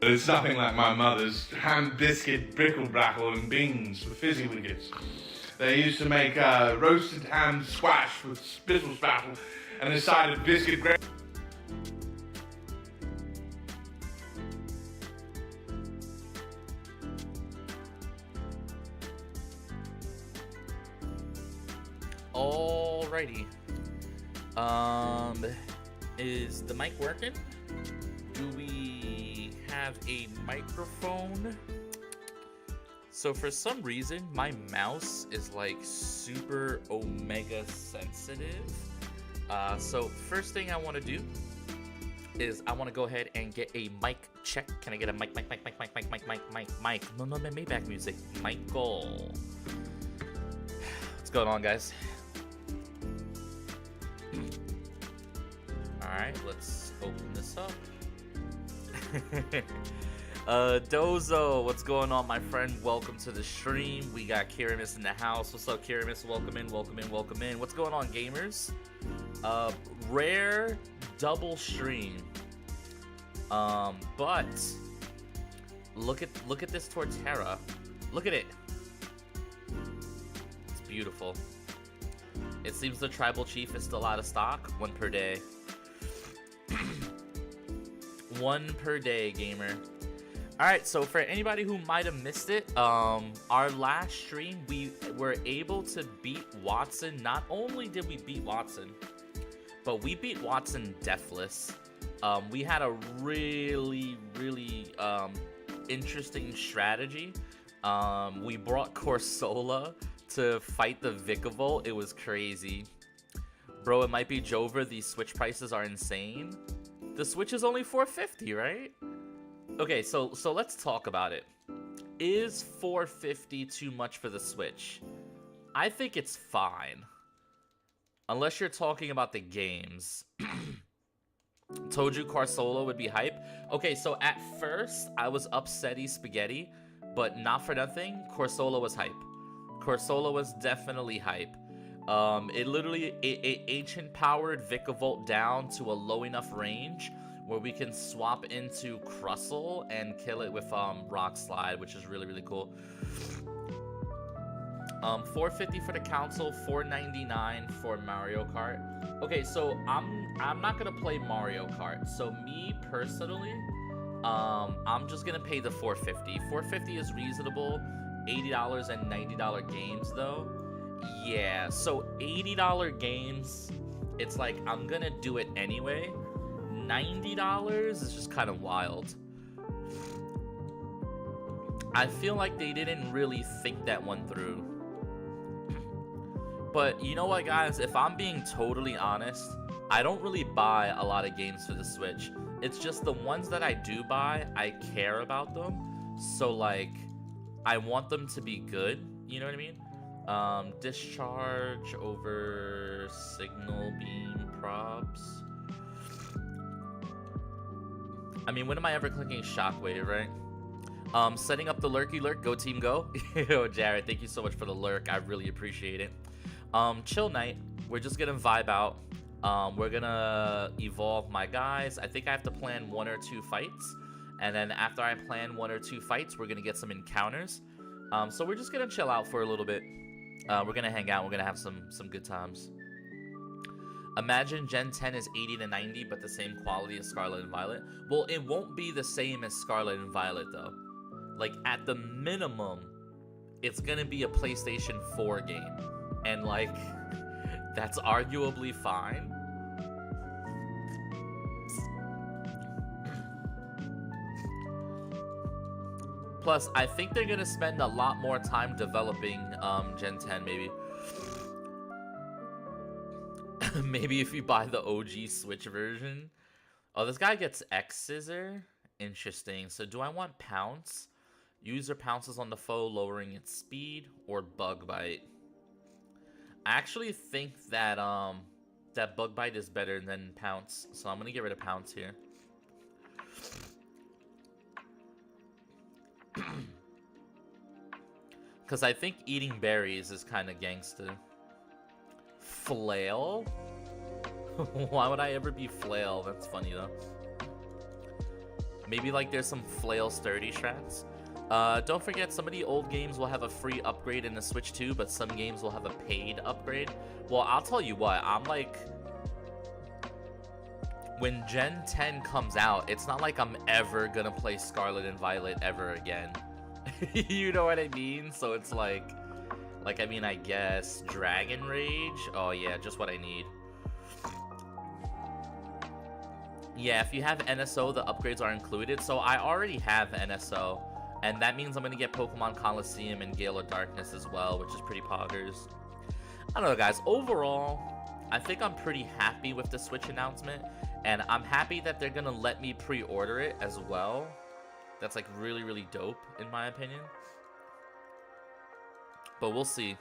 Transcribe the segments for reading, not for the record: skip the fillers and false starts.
but it's nothing like my mother's ham biscuit brickle-brackle and beans with fizzy wickets. They used to make roasted ham squash with spittle spattle and a side of biscuit gravy. Alrighty. Is the mic working? Do we have a microphone? So for some reason, my mouse is like super omega sensitive. So first thing I want to do is I want to go ahead and get a mic check. Can I get a mic? No, Maybach music. Michael. What's going on, guys? Alright, let's open this up. Dozo, what's going on, my friend? Welcome to the stream. We got Kiramis in the house. What's up, Kiramis? Welcome in. What's going on, gamers? Rare double stream. But look at this Torterra. Look at it. It's beautiful. It seems the tribal chief is still out of stock. One per day. One per day, gamer. Alright, so for anybody who might have missed it, our last stream, we were able to beat Watson. Not only did we beat Watson, but we beat Watson deathless. We had a really interesting strategy. We brought Corsola to fight the Vikavolt. It was crazy. Bro, it might be Jover. These Switch prices are insane. The Switch is only $450, right? Okay, so let's talk about it. Is $450 too much for the Switch? I think it's fine. Unless you're talking about the games. Told you Corsola would be hype. Okay, so at first, I was upsetty spaghetti, but not for nothing, Corsola was hype. Corsola was definitely hype. It literally ancient powered Vikavolt down to a low enough range where we can swap into Crustle and kill it with Rock Slide, which is really cool. $450 for the console, $499 for Mario Kart. Okay, so I'm not gonna play Mario Kart. So me personally, I'm just gonna pay the $450. $450 is reasonable. $80 and $90 games though. Yeah, so $80 games, it's like I'm gonna do it anyway. $90 is just kind of wild. I feel like they didn't really think that one through. But you know what, guys? If I'm being totally honest, I don't really buy a lot of games for the Switch. It's just the ones that I do buy, I care about them. So like, I want them to be good. You know what I mean? Discharge over signal beam props. I mean, when am I ever clicking Shockwave, right? Setting up the lurky lurk. Go team go. Yo, Jared, thank you so much for the lurk. I really appreciate it. Chill night. We're just gonna vibe out. We're gonna evolve my guys. I think I have to plan 1 or 2 fights. And then after I plan 1 or 2 fights, we're gonna get some encounters. So we're just gonna chill out for a little bit. We're gonna hang out. We're gonna have some good times. Imagine Gen 10 is 80 to 90, but the same quality as Scarlet and Violet. Well, it won't be the same as Scarlet and Violet, though. Like, at the minimum, it's gonna be a PlayStation 4 game. And, like, that's arguably fine. Plus, I think they're gonna spend a lot more time developing Gen 10, maybe. Maybe if you buy the OG Switch version. Oh, this guy gets X-Scissor. Interesting. So do I want Pounce? User pounces on the foe, lowering its speed, or Bug Bite? I actually think that that Bug Bite is better than Pounce. So I'm gonna get rid of Pounce here. Because I think eating berries is kind of gangster. Flail? Why would I ever be Flail? That's funny though. Maybe like there's some flail sturdy strats. Don't forget, some of the old games will have a free upgrade in the Switch too, but some games will have a paid upgrade. Well, I'll tell you what, I'm like... When Gen 10 comes out, it's not like I'm ever gonna play Scarlet and Violet ever again. You know what I mean? So it's like, I mean, I guess Dragon Rage? Oh yeah, just what I need. Yeah, if you have NSO, the upgrades are included. So I already have NSO, and that means I'm gonna get Pokemon Coliseum and Gale of Darkness as well, which is pretty poggers. I don't know, guys. Overall, I think I'm pretty happy with the Switch announcement, and I'm happy that they're gonna let me pre-order it as well. That's like really, really dope, in my opinion. But we'll see.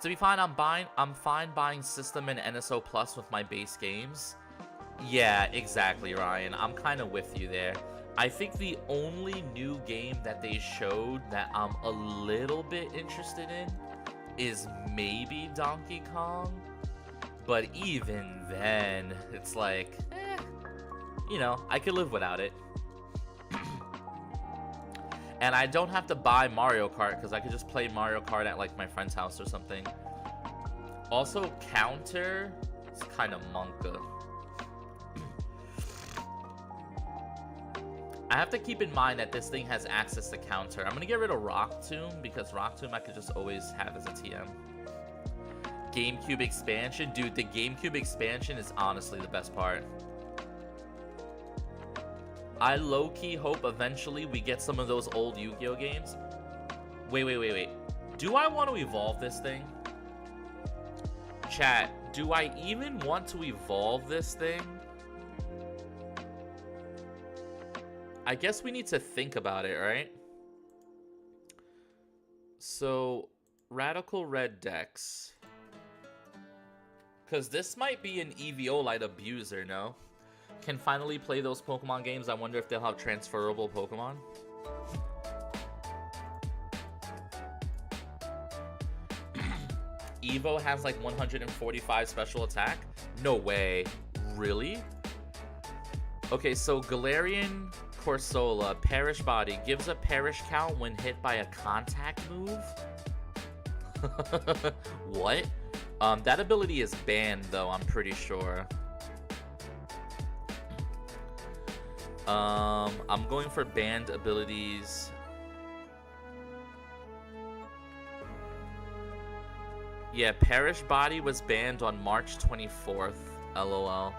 To be fine, I'm fine buying System and NSO Plus with my base games. Yeah, exactly, Ryan. I'm kind of with you there. I think the only new game that they showed that I'm a little bit interested in is maybe Donkey Kong. But even then, it's like, you know, I could live without it. And I don't have to buy Mario Kart because I could just play Mario Kart at like my friend's house or something. Also, Counter is kind of monka. I have to keep in mind that this thing has access to Counter. I'm gonna get rid of Rock Tomb because Rock Tomb I could just always have as a TM. GameCube expansion, dude. The GameCube expansion is honestly the best part. I low-key hope eventually we get some of those old Yu-Gi-Oh games. Wait. Do I want to evolve this thing? Chat, do I even want to evolve this thing? I guess we need to think about it, right? So, Radical Red Dex. Because this might be an Eviolite abuser, no? Can finally play those Pokemon games. I wonder if they'll have transferable Pokemon. Evo has like 145 special attack? No way. Really? Okay, so Galarian Corsola, Perish Body, gives a Perish count when hit by a contact move? What? That ability is banned though, I'm pretty sure. I'm going for banned abilities. Yeah, Perish Body was banned on March 24th. LOL.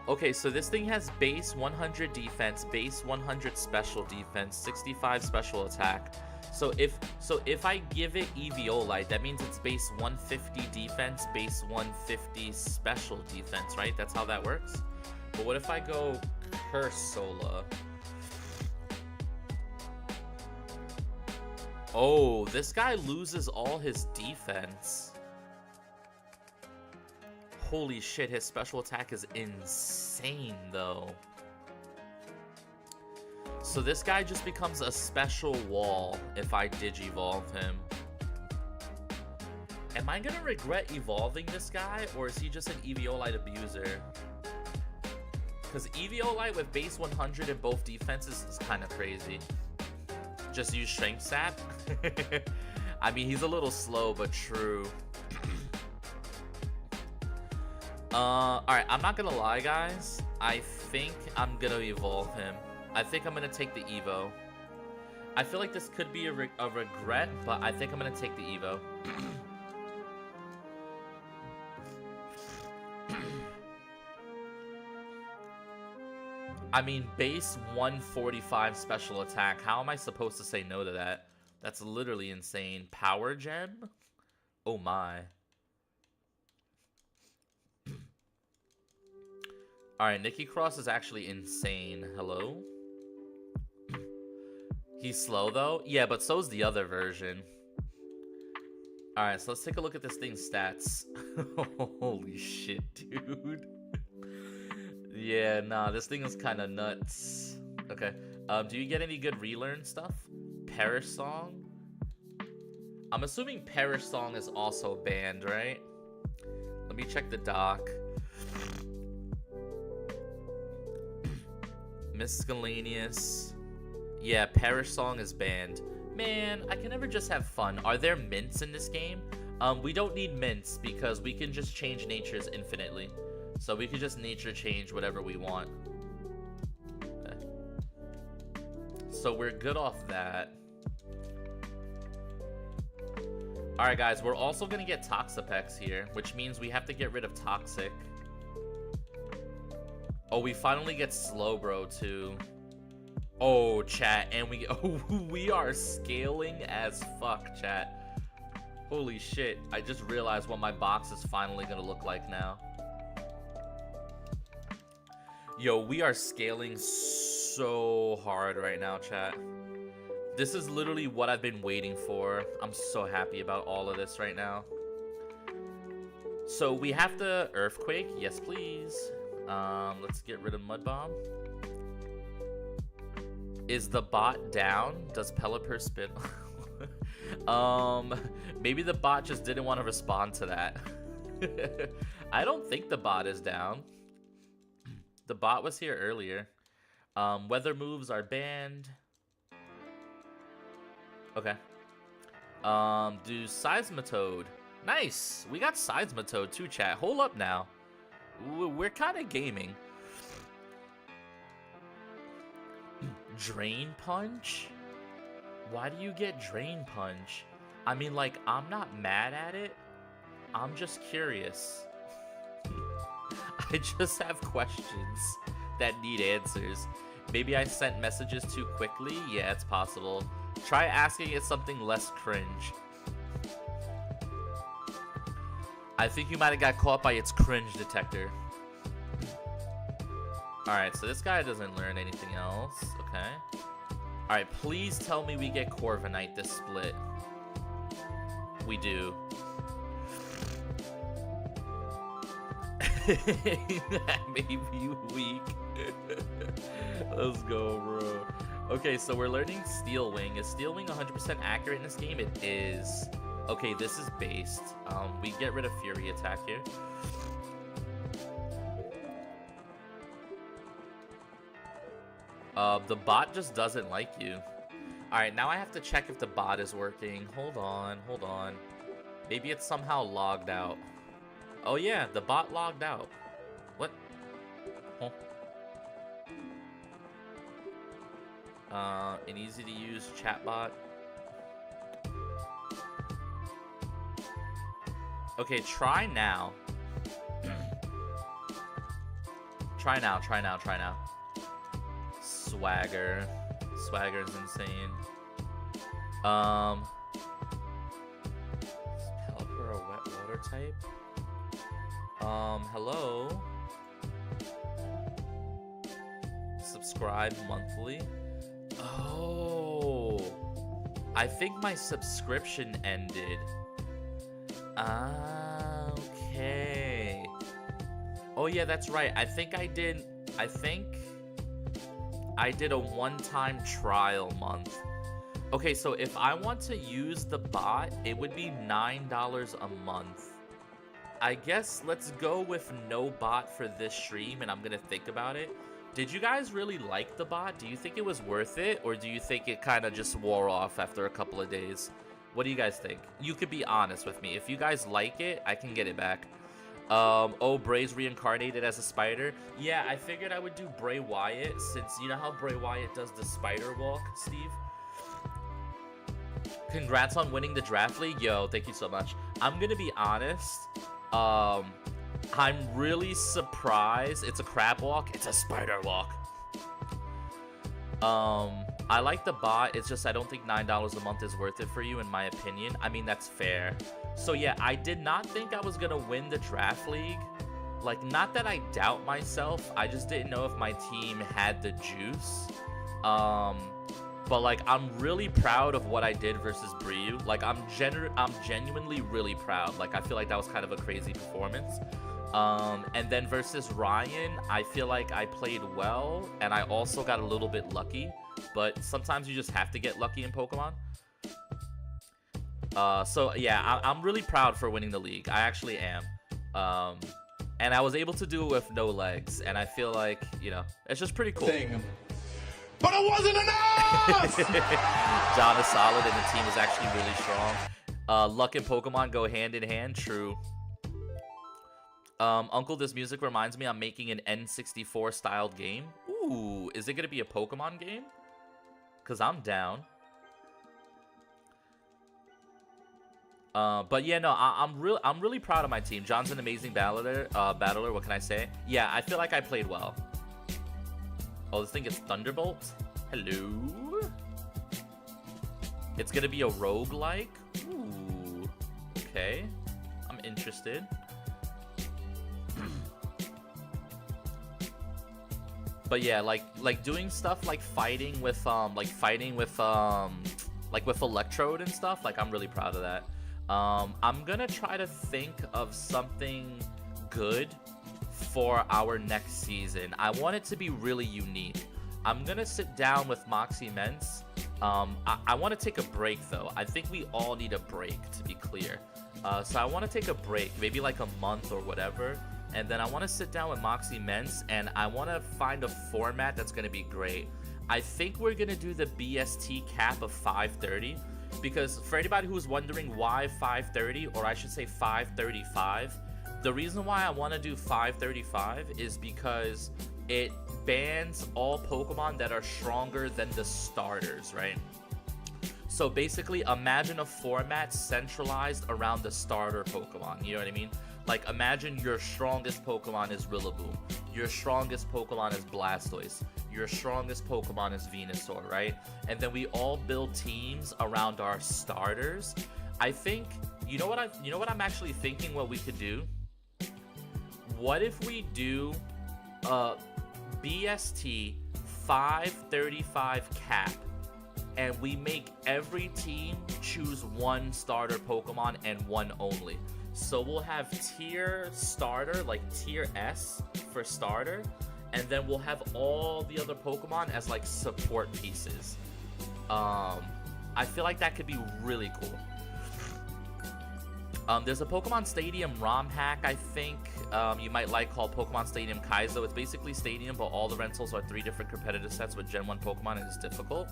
Okay, so this thing has base 100 defense, base 100 special defense, 65 special attack. So if I give it Eviolite, that means it's base 150 defense, base 150 special defense, right? That's how that works. But what if I go Cursola? Oh, this guy loses all his defense. Holy shit, his special attack is insane, though. So this guy just becomes a special wall if I Digivolve him. Am I gonna regret evolving this guy, or is he just an Eviolite abuser? Because Eviolite with base 100 in both defenses is kind of crazy. Just use Strength Stat? I mean, he's a little slow, but true. Alright, I'm not gonna lie, guys. I think I'm gonna evolve him. I think I'm gonna take the Evo. I feel like this could be a regret, but I think I'm gonna take the Evo. I mean, base 145 special attack. How am I supposed to say no to that? That's literally insane. Power Gem? Oh my. Alright, Nikki Cross is actually insane. Hello? He's slow though? Yeah, but so's the other version. Alright, so let's take a look at this thing's stats. Holy shit, dude. Yeah, nah, this thing is kind of nuts. Okay, do you get any good relearn stuff? Perish Song? I'm assuming Perish Song is also banned, right? Let me check the doc. Miscellaneous. Yeah, Parish Song is banned. Man, I can never just have fun. Are there mints in this game? We don't need mints because we can just change natures infinitely. So we could just nature change whatever we want. Okay. So we're good off that. Alright guys, we're also gonna get Toxapex here, which means we have to get rid of Toxic. Oh, we finally get Slowbro too. Oh, chat, and we are scaling as fuck, chat. Holy shit, I just realized what my box is finally gonna look like now. Yo, we are scaling so hard right now, chat. This is literally what I've been waiting for. I'm so happy about all of this right now. So we have to Earthquake, yes please. Let's get rid of Mud Bomb. Is the bot down? Does Pelipper spin? Maybe the bot just didn't want to respond to that. I don't think the bot is down. The bot was here earlier. Weather moves are banned. Okay. Do Seismitoad. Nice! We got Seismitoad too, chat. Hold up now. We're kind of gaming. Drain Punch? Why do you get Drain Punch? I mean, like, I'm not mad at it. I'm just curious. I just have questions that need answers. Maybe I sent messages too quickly? Yeah, it's possible. Try asking it something less cringe. I think you might have got caught by its cringe detector. Alright, so this guy doesn't learn anything else. Okay. Alright, please tell me we get Corviknight this split. We do. That made me weak. Let's go, bro. Okay, so we're learning Steel Wing. Is Steel Wing 100% accurate in this game? It is. Okay, this is based. We get rid of Fury Attack here. The bot just doesn't like you. Alright, now I have to check if the bot is working. Hold on. Maybe it's somehow logged out. Oh yeah, the bot logged out. What? Huh? An easy to use chatbot. Okay, try now. Try now. Swagger. Swagger is insane. Is Pelipper a wet water type? Hello? Subscribe monthly. Oh, I think my subscription ended. Okay. Oh yeah, that's right. I think I did a one-time trial month. Okay, so if I want to use the bot, it would be $9 a month. I guess let's go with no bot for this stream, and I'm gonna think about it. Did you guys really like the bot? Do you think it was worth it, or do you think it kind of just wore off after a couple of days? What do you guys think? You could be honest with me. If you guys like it, I can get it back. Oh, Bray's reincarnated as a spider. Yeah, I figured I would do Bray Wyatt, since you know how Bray Wyatt does the spider walk, Steve? Congrats on winning the draft league. Yo, thank you so much. I'm gonna be honest. I'm really surprised. It's a crab walk. It's a spider walk. I like the bot. It's just I don't think $9 a month is worth it for you, in my opinion. I mean, that's fair. So yeah, I did not think I was gonna win the draft league. Like, not that I doubt myself. I just didn't know if my team had the juice. But like, I'm really proud of what I did versus Bryu. Like, I'm genuinely really proud. Like, I feel like that was kind of a crazy performance. And then versus Ryan, I feel like I played well, and I also got a little bit lucky. But sometimes you just have to get lucky in Pokemon. So yeah, I'm really proud for winning the league. I actually am. And I was able to do it with no legs, and I feel like, you know, it's just pretty cool. But it wasn't enough! John is solid and the team is actually really strong. Luck and Pokemon go hand in hand, true. Uncle, this music reminds me I'm making an N64 styled game. Ooh, is it gonna be a Pokemon game? Cause I'm down. But yeah, no, I'm really proud of my team. John's an amazing battler. What can I say? Yeah, I feel like I played well. Oh, this thing gets Thunderbolt. Hello. It's gonna be a roguelike. Ooh. Okay. I'm interested. But yeah, like doing stuff like fighting with Electrode and stuff. Like, I'm really proud of that. I'm gonna try to think of something good for our next season. I want it to be really unique. I'm gonna sit down with Moxie Mence. I want to take a break though. I think we all need a break, to be clear. So I want to take a break, maybe like a month or whatever. And then I want to sit down with Moxie Mence and I want to find a format that's going to be great. I think we're going to do the BST cap of 530. Because for anybody who's wondering why 530, or I should say 535, the reason why I want to do 535 is because it bans all Pokemon that are stronger than the starters, right? So basically, imagine a format centralized around the starter Pokemon, you know what I mean? Like, imagine your strongest Pokemon is Rillaboom, your strongest Pokemon is Blastoise, your strongest Pokemon is Venusaur, right? And then we all build teams around our starters. I think, you know what I'm actually thinking what we could do? What if we do a BST 535 cap and we make every team choose one starter Pokemon and one only? So we'll have tier starter, like tier S for starter, and then we'll have all the other Pokemon as like support pieces. I feel like that could be really cool. There's a Pokemon Stadium ROM hack, I think, you might like, called Pokemon Stadium Kaizo. It's basically Stadium, but all the rentals are 3 different competitive sets with Gen 1 Pokemon, and it's difficult.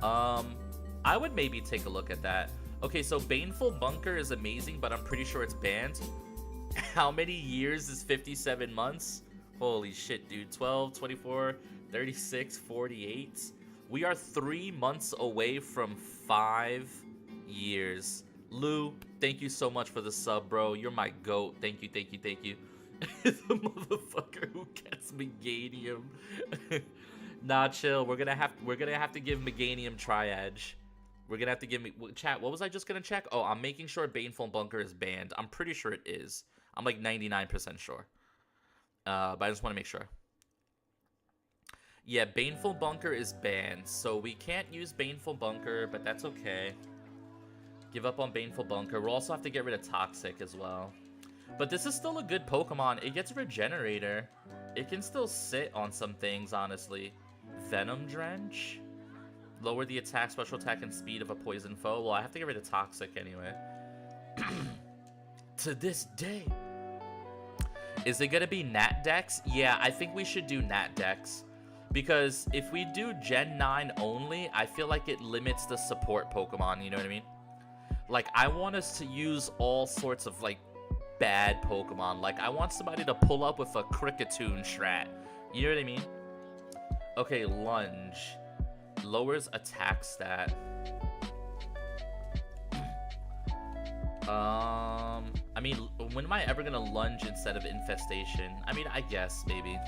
I would maybe take a look at that. Okay, so Baneful Bunker is amazing, but I'm pretty sure it's banned. How many years is 57 months? Holy shit, dude. 12, 24, 36, 48. We are 3 months away from 5 years. Lou, thank you so much for the sub, bro. You're my goat. Thank you, thank you, thank you. The motherfucker who gets Meganium. Nah, chill. We're gonna have to give Meganium Triage. We're gonna have to give me chat. What was I just gonna check? Oh, I'm making sure Baneful Bunker is banned. I'm pretty sure it is. I'm like 99% sure. But I just want to make sure. Yeah, Baneful Bunker is banned, so we can't use Baneful Bunker, but that's okay. Give up on Baneful Bunker. We'll also have to get rid of Toxic as well. But this is still a good Pokemon. It gets Regenerator. It can still sit on some things, honestly. Venom Drench. Lower the attack, special attack, and speed of a poison foe. Well, I have to get rid of Toxic anyway. To this day. Is it gonna be Nat Dex? Yeah, I think we should do Nat Dex. Because if we do Gen 9 only, I feel like it limits the support Pokemon, you know what I mean? Like, I want us to use all sorts of, like, bad Pokemon. Like, I want somebody to pull up with a Kricketune strat. You know what I mean? Okay, Lunge. Lowers attack stat. I mean, when am I ever gonna lunge instead of infestation? I mean, I guess, maybe.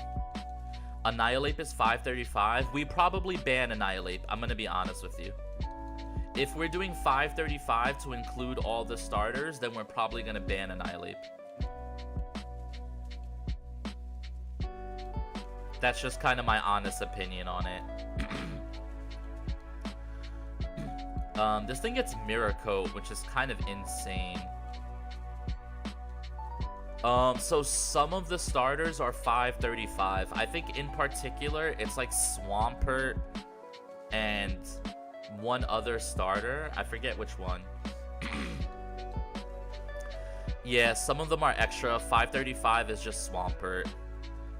Annihilate is 535. We probably ban Annihilate. I'm gonna be honest with you. If we're doing 535 to include all the starters, then we're probably gonna ban Annihilate. That's just kind of my honest opinion on it. This thing gets Mirror Coat, which is kind of insane. So some of the starters are 535. I think in particular, it's like Swampert and one other starter. I forget which one. Yeah, some of them are extra. 535 is just Swampert.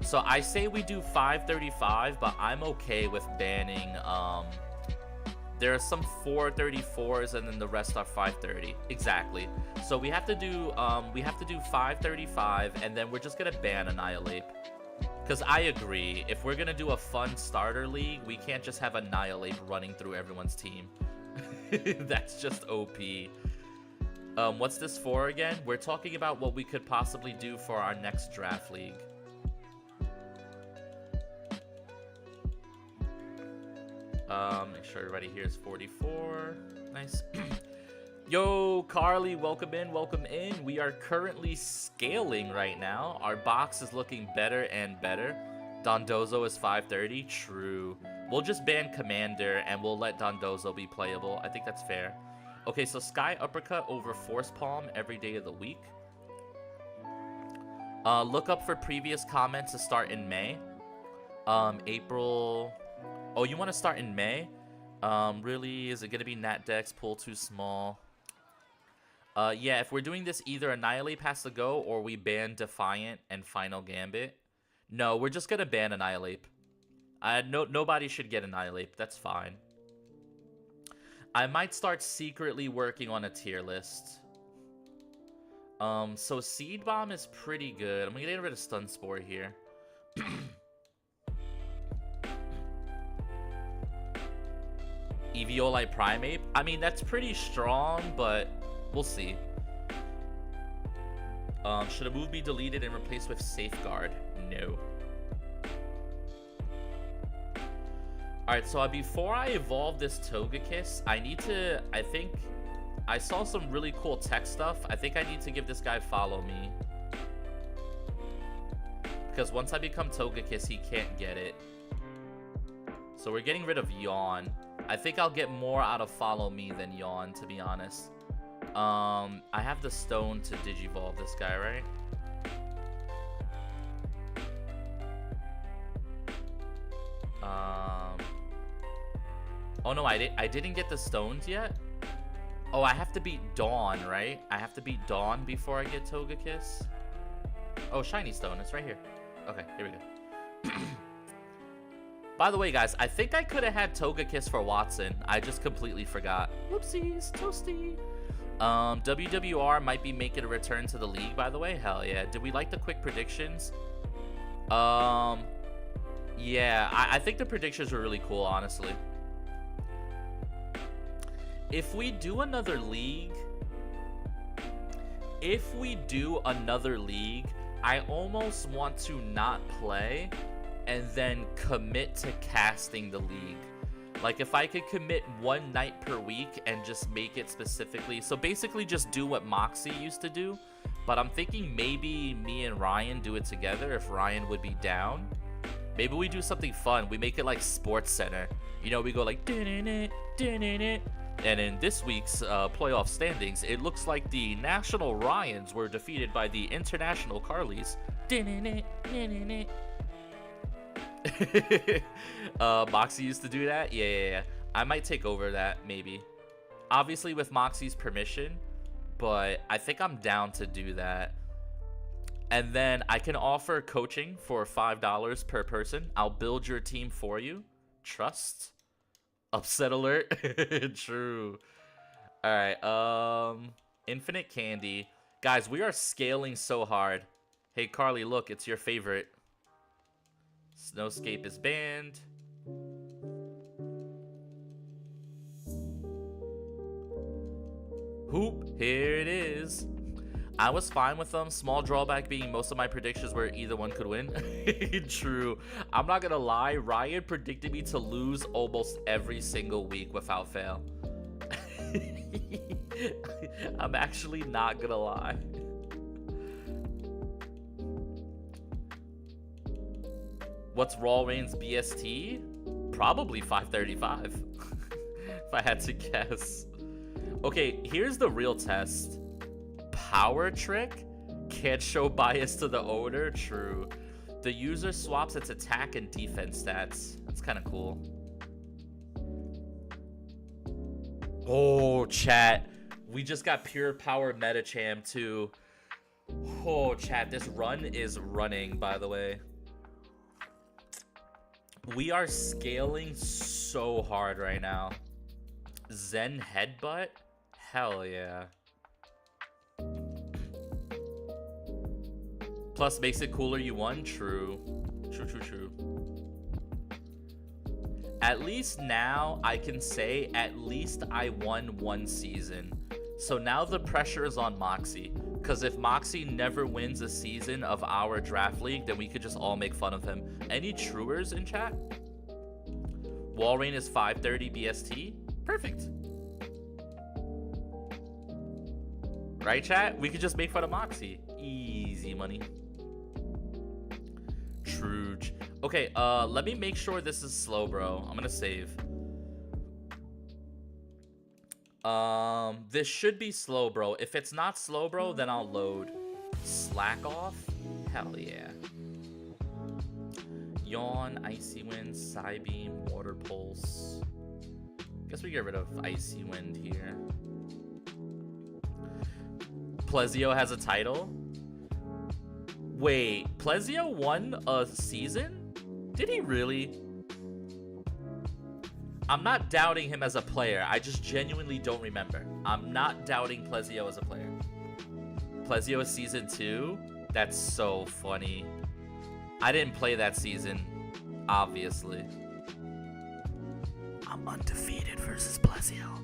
So I say we do 535, but I'm okay with banning. There are some 434s, and then the rest are 530. Exactly. So we have to do 535, and then we're just gonna ban Annihilate. Because I agree, if we're gonna do a fun starter league, we can't just have Annihilate running through everyone's team. That's just OP. What's this for again? We're talking about what we could possibly do for our next draft league. Make sure everybody here is 44. Nice. Yo, Carly, welcome in, welcome in. We are currently scaling right now. Our box is looking better and better. Dondozo is 530. True. We'll just ban Commander and we'll let Dondozo be playable. I think that's fair. Okay, so Sky Uppercut over Force Palm every day of the week. Look up for previous comments to start in May. April... Oh, you want to start in May? Really? Is it going to be Nat Dex, pool too small? Yeah, if we're doing this, either Annihilate has to go, or we ban Defiant and Final Gambit. No, we're just going to ban Annihilate. Nobody should get Annihilate. That's fine. I might start secretly working on a tier list. So Seed Bomb is pretty good. I'm going to get rid of Stun Spore here. Eviolite Primeape? I mean, that's pretty strong, but we'll see. Should a move be deleted and replaced with Safeguard? No. Alright, so before I evolve this Togekiss, I think I saw some really cool tech stuff. I think I need to give this guy Follow Me. Because once I become Togekiss, he can't get it. So we're getting rid of Yawn. I think I'll get more out of Follow Me than Yawn, to be honest. I have the stone to Digivolve this guy, right? Oh no, I didn't get the stones yet? Oh, I have to beat Dawn, right? I have to beat Dawn before I get Togekiss? Oh, Shiny Stone, it's right here. Okay, here we go. By the way, guys, I think I could have had Togekiss for Watson. I just completely forgot. Whoopsies, toasty. WWR might be making a return to the league, by the way. Hell yeah. Did we like the quick predictions? Yeah, I think the predictions were really cool, honestly. If we do another league, I almost want to not play and then commit to casting the league. Like, if I could commit one night per week and just make it specifically, so basically just do what Moxie used to do, but I'm thinking maybe me and Ryan do it together if Ryan would be down. Maybe we do something fun. We make it like Sports Center. You know, we go like, and in this week's playoff standings, it looks like the National Ryans were defeated by the International Carlys. Moxie used to do that? Yeah. I might take over that, maybe. Obviously with Moxie's permission, but I think I'm down to do that. And then I can offer coaching for $5 per person. I'll build your team for you. Trust. Upset alert. True. Alright, Infinite Candy. Guys, we are scaling so hard. Hey, Carly, look, it's your favorite. Snowscape is banned. Hoop, here it is. I was fine with them. Small drawback being most of my predictions were either one could win. True. I'm not gonna lie, Ryan predicted me to lose almost every single week without fail. I'm actually not gonna lie. What's Raw Reigns BST? Probably 535. If I had to guess. Okay, here's the real test. Power Trick? Can't show bias to the owner? True. The user swaps its attack and defense stats. That's kind of cool. Oh, chat. We just got Pure Power Metacham too. Oh, chat. This run is running, by the way. We are scaling so hard right now. Zen Headbutt? Hell yeah. Plus makes it cooler you won? True. True. At least now I can say at least I won one season. So now the pressure is on Moxie. Because if Moxie never wins a season of our draft league, then we could just all make fun of him. Any truers in chat? Walrein is 530 BST? Perfect. Right, chat? We could just make fun of Moxie. Easy money. True. Okay, let me make sure this is slow, bro. I'm gonna save. This should be slow, bro. If it's not slow, bro, then I'll load. Slack off? Hell yeah. Yawn, Icy Wind, Psybeam, Water Pulse. Guess we get rid of Icy Wind here. Plezio has a title? Wait, Plezio won a season? Did he really? I'm not doubting him as a player. I just genuinely don't remember. I'm not doubting Plezio as a player. Plezio is season 2? That's so funny. I didn't play that season, obviously. I'm undefeated versus Plezio.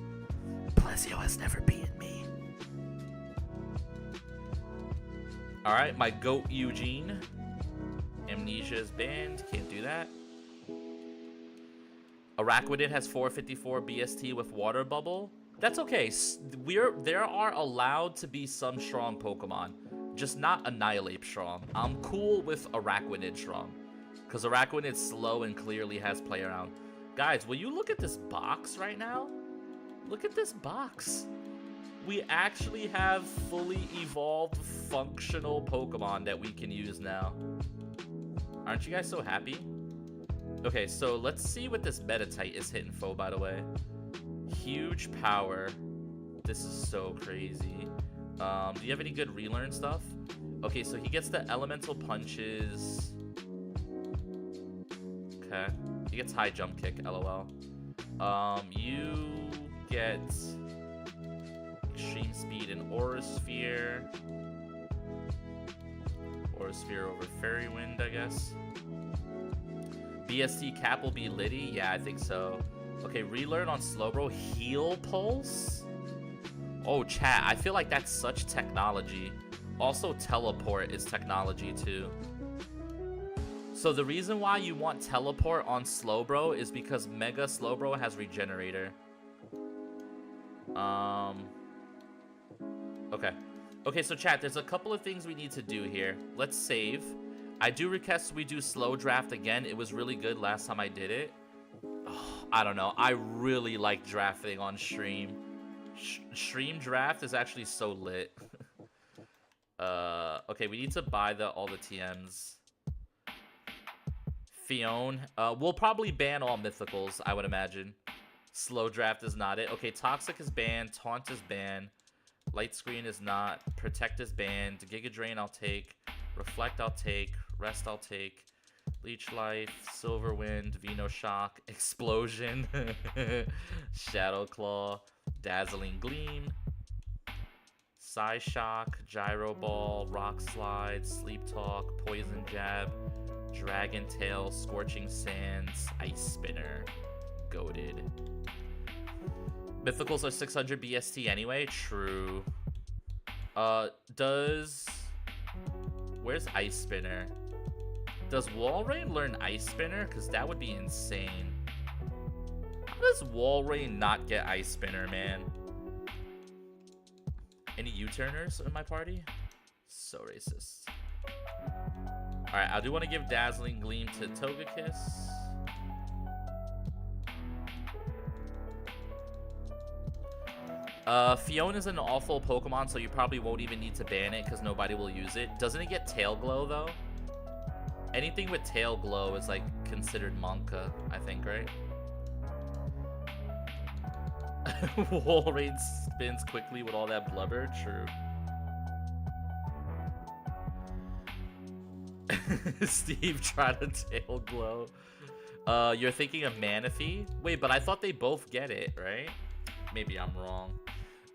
Plezio has never beaten me. Alright, my goat Eugene. Amnesia is banned. Can't do that. Araquanid has 454 BST with Water Bubble. That's okay. There are allowed to be some strong Pokemon. Just not Annihilate strong. I'm cool with Araquanid strong. Because Araquanid's slow and clearly has play around. Guys, will you look at this box right now? Look at this box. We actually have fully evolved functional Pokemon that we can use now. Aren't you guys so happy? Okay, so let's see what this Metatite is hitting for, by the way. Huge power. This is so crazy. Do you have any good relearn stuff? Okay, so he gets the elemental punches. Okay. He gets high jump kick, lol. You get extreme speed and Aura Sphere. Aura Sphere over Fairy Wind, I guess. BST cap will be Liddy? Yeah, I think so. Okay, relearn on Slowbro. Heal Pulse? Oh, chat, I feel like that's such technology. Also, Teleport is technology, too. So the reason why you want Teleport on Slowbro is because Mega Slowbro has Regenerator. Okay. Okay, so chat, there's a couple of things we need to do here. Let's save. I do request we do slow draft again. It was really good last time I did it. Oh, I don't know. I really like drafting on stream. Stream draft is actually so lit. Okay, we need to buy all the TMs. Fion. We'll probably ban all mythicals, I would imagine. Slow draft is not it. Okay, Toxic is banned. Taunt is banned. Light Screen is not. Protect is banned. Giga Drain I'll take. Reflect I'll take. Rest I'll take. Leech Life. Silver Wind. Venoshock. Explosion. Shadow Claw. Dazzling Gleam. Psyshock. Gyro Ball. Rock Slide. Sleep Talk. Poison Jab. Dragon Tail. Scorching Sands. Ice Spinner. Goated. Mythicals are 600 BST anyway. True. Where's Ice Spinner? Does Walrein learn Ice Spinner? Because that would be insane. How does Walrein not get Ice Spinner, man? Any U-turners in my party? So racist. Alright, I do want to give Dazzling Gleam to Togekiss. Fiona's an awful Pokemon, so you probably won't even need to ban it because nobody will use it. Doesn't it get Tail Glow, though? Anything with Tail Glow is, like, considered Monka, I think, right? Walrein spins quickly with all that blubber. True. Steve tried to Tail Glow. You're thinking of Manaphy? Wait, but I thought they both get it, right? Maybe I'm wrong.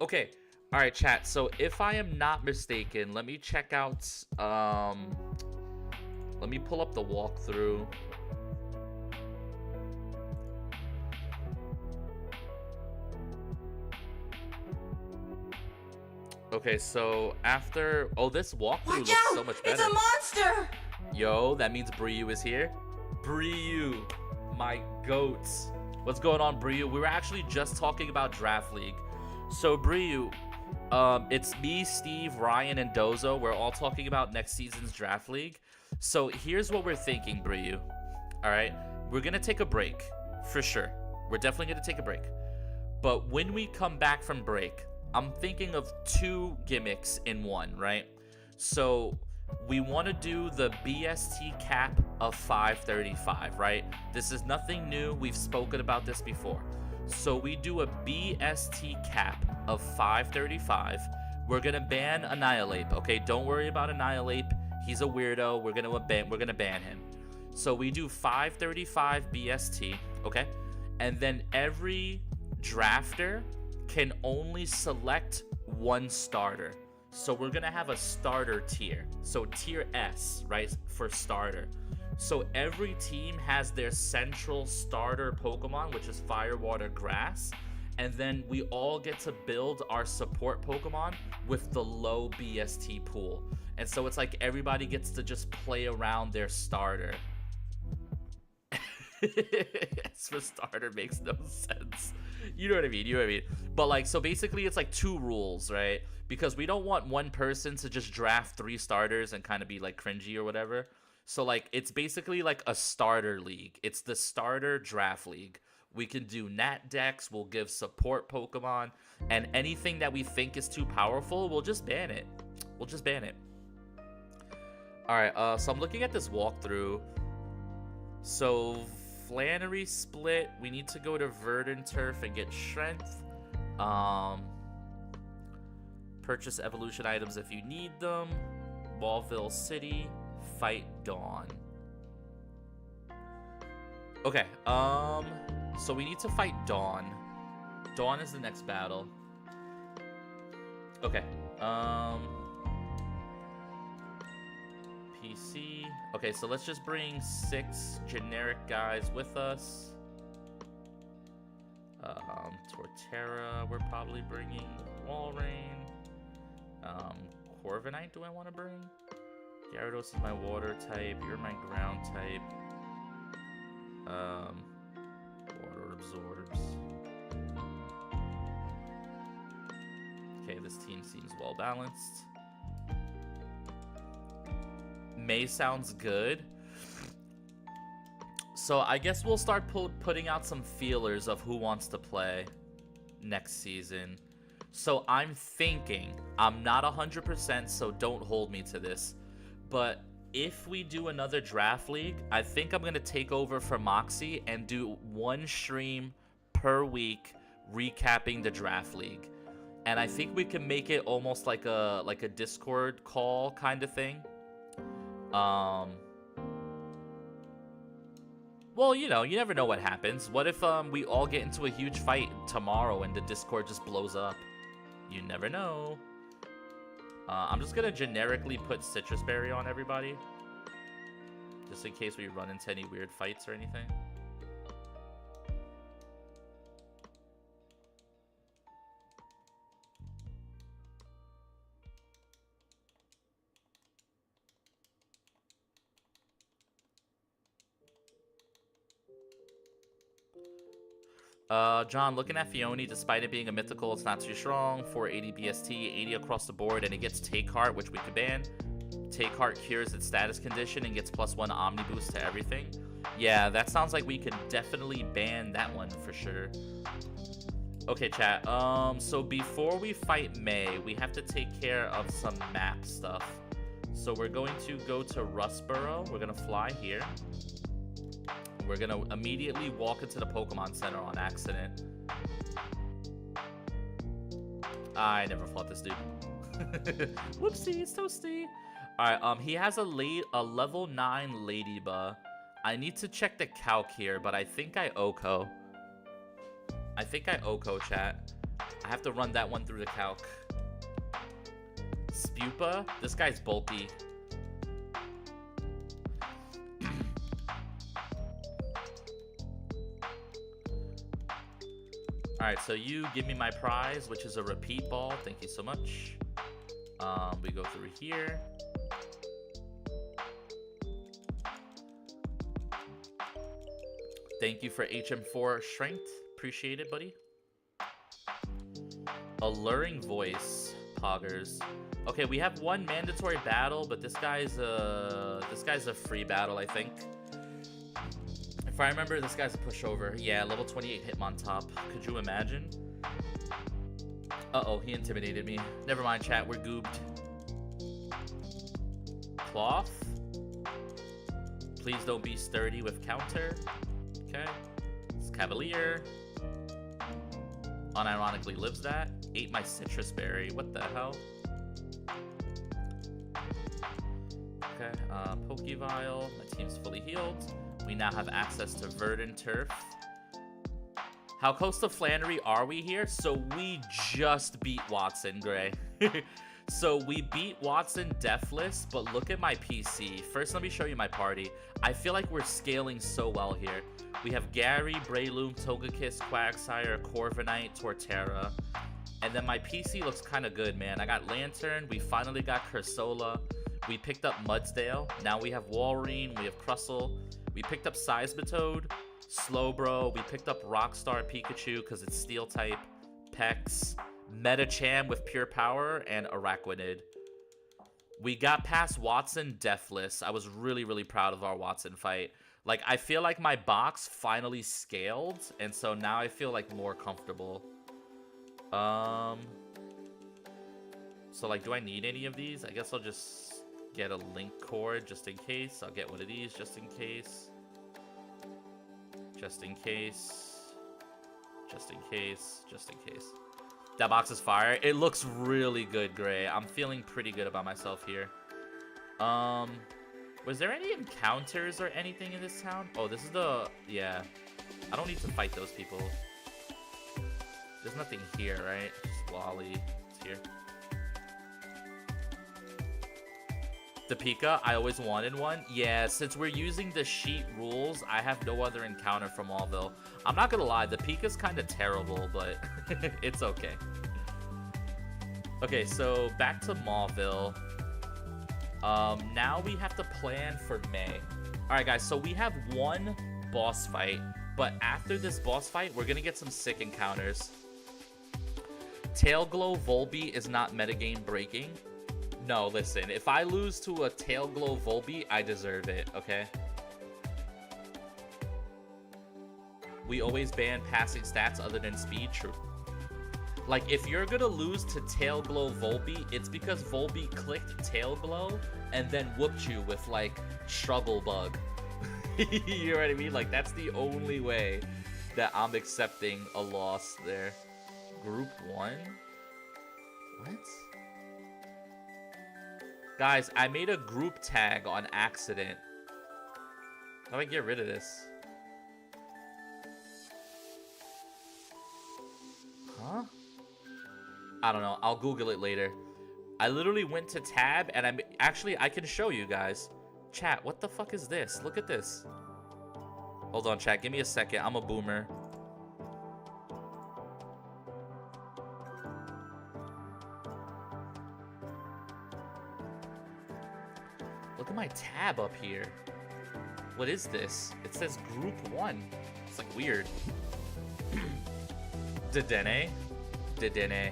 Okay. All right, chat. So if I am not mistaken, let me check out. Let me pull up the walkthrough. Okay, so after... Oh, this walkthrough looks so much better. It's a monster! Yo, that means Bryu is here. Bryu, my goats. What's going on, Bryu? We were actually just talking about Draft League. So, Bryu, it's me, Steve, Ryan, and Dozo. We're all talking about next season's Draft League. So, here's what we're thinking, Bryu. All right? We're going to take a break, for sure. We're definitely going to take a break. But when we come back from break, I'm thinking of 2 gimmicks in one, right? So we want to do the BST cap of 535, right? This is nothing new. We've spoken about this before. So we do a BST cap of 535. We're gonna ban Annihilate. Okay, don't worry about Annihilate. He's a weirdo. We're gonna ban him. So we do 535 BST. Okay, and then every drafter can only select one starter. So we're gonna have a starter tier. So tier S, right, for starter. So every team has their central starter Pokemon, which is Fire, Water, Grass. And then we all get to build our support Pokemon with the low BST pool. And so it's like everybody gets to just play around their starter. S for starter makes no sense. You know what I mean? But like, so basically it's like 2 rules, right? Because we don't want one person to just draft 3 starters and kind of be like cringy or whatever. So like, it's basically like a starter league. It's the starter draft league. We can do Nat decks, we'll give support Pokemon, and anything that we think is too powerful, we'll just ban it. Alright, so I'm looking at this walkthrough. So Flannery split. We need to go to Verdant Turf and get strength. Purchase evolution items if you need them. Wallville City. Fight Dawn. Okay, so we need to fight Dawn. Dawn is the next battle. Okay, PC. Okay, so let's just bring 6 generic guys with us. Torterra, we're probably bringing Walrein. Corviknight, do I want to bring? Gyarados is my water type. You're my ground type. Water absorbs. Okay, this team seems well balanced. May sounds good. So I guess we'll start putting out some feelers of who wants to play next season. So I'm thinking, I'm not 100%, so don't hold me to this, but if we do another draft league, I think I'm gonna take over for Moxie and do 1 stream per week recapping the draft league. And I think we can make it almost like a Discord call kind of thing. Well, you know, you never know what happens. What if we all get into a huge fight tomorrow and the Discord just blows up? You never know. I'm just gonna generically put Citrus Berry on everybody, just in case we run into any weird fights or anything. John, looking at Fione, despite it being a mythical, it's not too strong. 480 BST, 80 across the board, and it gets Take Heart, which we could ban. Take Heart cures its status condition and gets +1 Omni Boost to everything. Yeah, that sounds like we could definitely ban that one for sure. Okay, chat. So before we fight May, we have to take care of some map stuff. So we're going to go to Rustboro. We're gonna fly here. We're gonna immediately walk into the Pokemon Center on accident. I never fought this dude. Whoopsie, it's toasty. Alright, he has a level 9 Ladybug. I need to check the calc here, but I think I OCO. I think I OCO, chat. I have to run that one through the calc. Spupa? This guy's bulky. Alright, so you give me my prize, which is a repeat ball. Thank you so much. We go through here. Thank you for HM4 strength. Appreciate it, buddy. Alluring voice, poggers. Okay, we have one mandatory battle, but this guy's a free battle, I think. If I remember, this guy's a pushover. Yeah, level 28 Hitmontop. Could you imagine? Uh-oh, he intimidated me. Never mind, chat. We're goobed. Cloth. Please don't be sturdy with counter. Okay. It's Cavalier. Unironically lives that. Ate my citrus berry. What the hell? Okay. Pokevile. My team's fully healed. We now have access to Verdant Turf. How close to Flannery are we here? So we just beat Watson, Gray. So we beat Watson Deathless, but look at my PC. First, let me show you my party. I feel like we're scaling so well here. We have Gary, Breloom, Togekiss, Quagsire, Corviknight, Torterra. And then my PC looks kind of good, man. I got Lantern. We finally got Cursola. We picked up Mudsdale. Now we have Walrein. We have Crustle. We picked up Seismitoad. Slowbro. We picked up Rockstar Pikachu because it's Steel type. Pex. Metacham with Pure Power. And Araquanid. We got past Watson Deathless. I was really, really proud of our Watson fight. Like, I feel like my box finally scaled. And so now I feel like more comfortable. So like, do I need any of these? I guess I'll just get a link cord just in case. I'll get one of these just in case. Just in case. Just in case. Just in case. That box is fire. It looks really good, Gray. I'm feeling pretty good about myself here. Was there any encounters or anything in this town? Oh, this is the... Yeah. I don't need to fight those people. There's nothing here, right? Just Wally. It's here. The Pika, I always wanted one. Yeah, since we're using the sheet rules, I have no other encounter from Mauville. I'm not gonna lie, the Pika's kind of terrible, but it's okay. Okay, so back to Mauville. Now we have to plan for May. Alright guys, so we have one boss fight, but after this boss fight, we're gonna get some sick encounters. Tailglow Volbeat is not metagame breaking. No, listen, if I lose to a Tailglow Volbeat, I deserve it, okay? We always ban passing stats other than speed, true. Like, if you're gonna lose to Tailglow Volbeat, it's because Volbeat clicked Tailglow and then whooped you with, like, Struggle Bug. You know what I mean? Like, that's the only way that I'm accepting a loss there. Group 1? What? Guys, I made a group tag on accident. How do I get rid of this? Huh? I don't know. I'll Google it later. I literally went to tab and I can show you guys. Chat, what the fuck is this? Look at this. Hold on, chat. Give me a second. I'm a boomer. Look at my tab up here. What is this? It says group 1. It's like weird. Dedenne. Dedenne.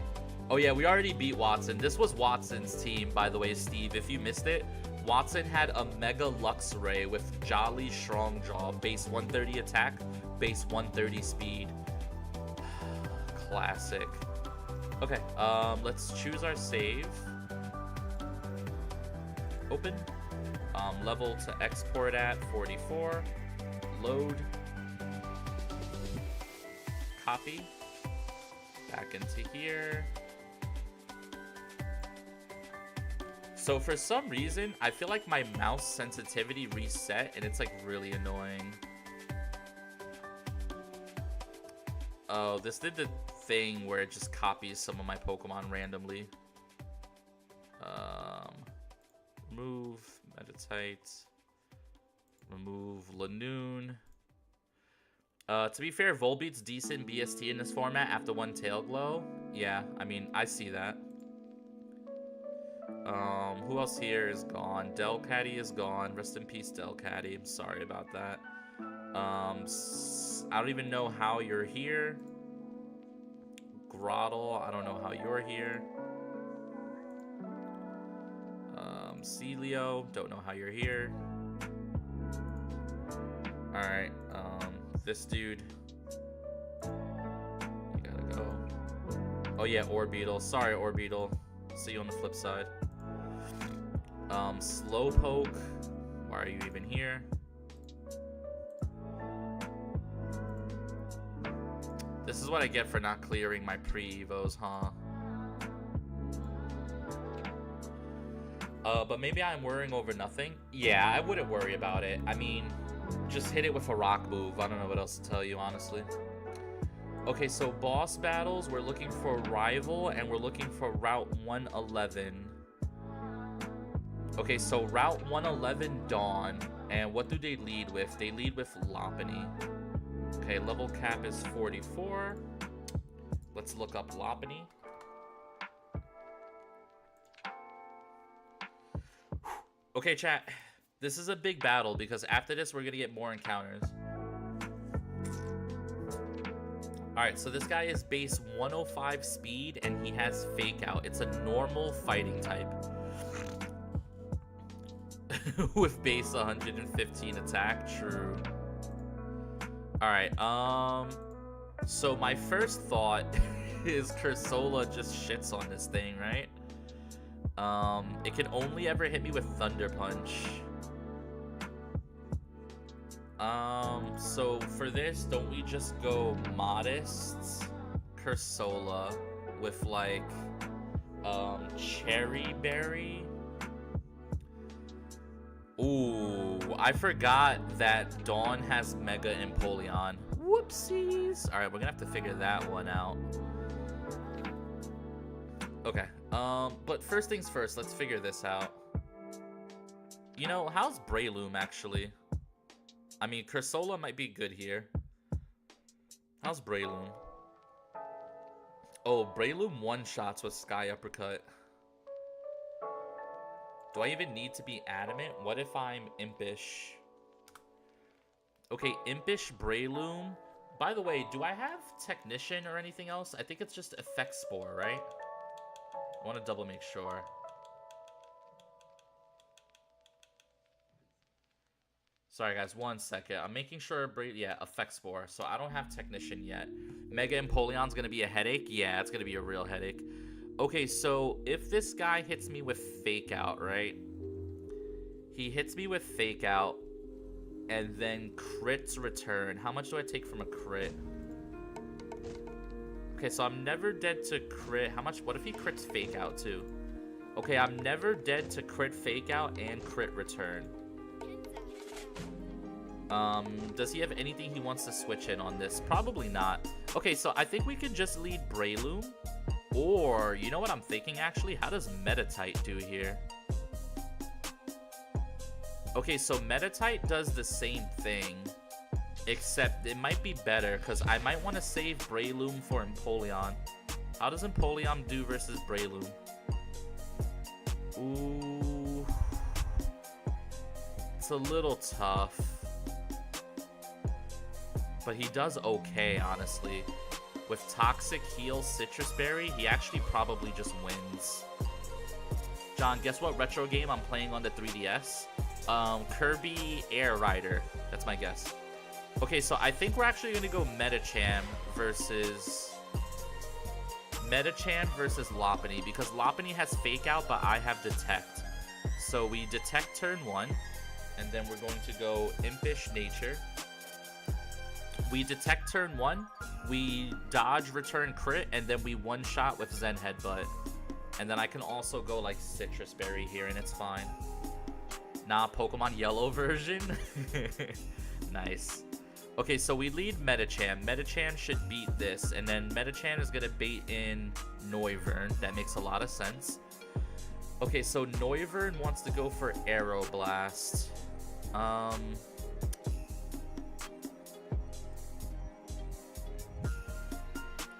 Oh yeah, we already beat Watson. This was Watson's team, by the way, Steve. If you missed it, Watson had a Mega Luxray with Jolly Strong Jaw, base 130 attack, base 130 speed. Classic. Okay, let's choose our save. Open. Level to export at 44. Load. Copy. Back into here. So for some reason, I feel like my mouse sensitivity reset and it's like really annoying. Oh, this did the thing where it just copies some of my Pokemon randomly. Remove Meditite. Remove Lanoon. To be fair, Volbeat's decent BST in this format after one Tail Glow. Yeah, I mean, I see that. Who else here is gone? Delcatty is gone. Rest in peace, Delcatty. I'm sorry about that. I don't even know how you're here. Grottle, I don't know how you're here. Celio, don't know how you're here. Alright, this dude. You gotta go. Oh yeah, Orbeetle. Sorry, Orbeetle. See you on the flip side. Slowpoke. Why are you even here? This is what I get for not clearing my pre-evos, huh? But maybe I'm worrying over nothing. Yeah, I wouldn't worry about it. I mean, just hit it with a rock move. I don't know what else to tell you, honestly. Okay, so boss battles, we're looking for Rival, and we're looking for Route 111. Okay, so Route 111, Dawn. And what do they lead with? They lead with Lopunny. Okay, level cap is 44. Let's look up Lopunny. Okay, chat. This is a big battle because after this, we're going to get more encounters. Alright, so this guy is base 105 speed and he has Fake Out. It's a normal fighting type. With base 115 attack, true. Alright, so my first thought is Cursola just shits on this thing, right? It can only ever hit me with Thunder Punch. So for this, don't we just go Modest Cursola with like, Cherry Berry? Ooh, I forgot that Dawn has Mega Empoleon. Whoopsies. Alright, we're gonna have to figure that one out. Okay, but first things first, let's figure this out. You know, how's Breloom actually? I mean, Cursola might be good here. How's Breloom? Oh, Breloom one-shots with Sky Uppercut. Do I even need to be adamant? What if I'm Impish? Okay, Impish Breloom. By the way, do I have Technician or anything else? I think it's just Effect Spore, right? I want to double make sure. Sorry guys, 1 second. I'm making sure, yeah, Effect Spore. So I don't have Technician yet. Mega Empoleon's gonna be a headache? Yeah, it's gonna be a real headache. Okay, so if this guy hits me with Fake Out, right? He hits me with Fake Out, and then crits return. How much do I take from a crit? Okay, so I'm never dead to crit. How much? What if he crits Fake Out too? Okay, I'm never dead to crit Fake Out and crit return. Does he have anything he wants to switch in on this? Probably not. Okay, so I think we could just lead Breloom. Or, you know what I'm thinking actually? How does Meditite do here? Okay, so Meditite does the same thing. Except it might be better because I might want to save Breloom for Empoleon. How does Empoleon do versus Breloom? Ooh. It's a little tough. But he does okay, honestly. With Toxic Heal Citrus Berry, he actually probably just wins. John, guess what retro game I'm playing on the 3DS? Kirby Air Rider. That's my guess. Okay, so I think we're actually going to go Medicham versus Lopunny, because Lopunny has Fake Out, but I have Detect. So we Detect turn 1, and then we're going to go Impish Nature. We Detect turn 1, we dodge return crit, and then we one-shot with Zen Headbutt. And then I can also go like Citrus Berry here and it's fine. Nah, Pokemon Yellow version. Nice. Okay, so we lead Metachan. Metachan should beat this, and then Metachan is gonna bait in Noivern. That makes a lot of sense. Okay, so Noivern wants to go for Aeroblast.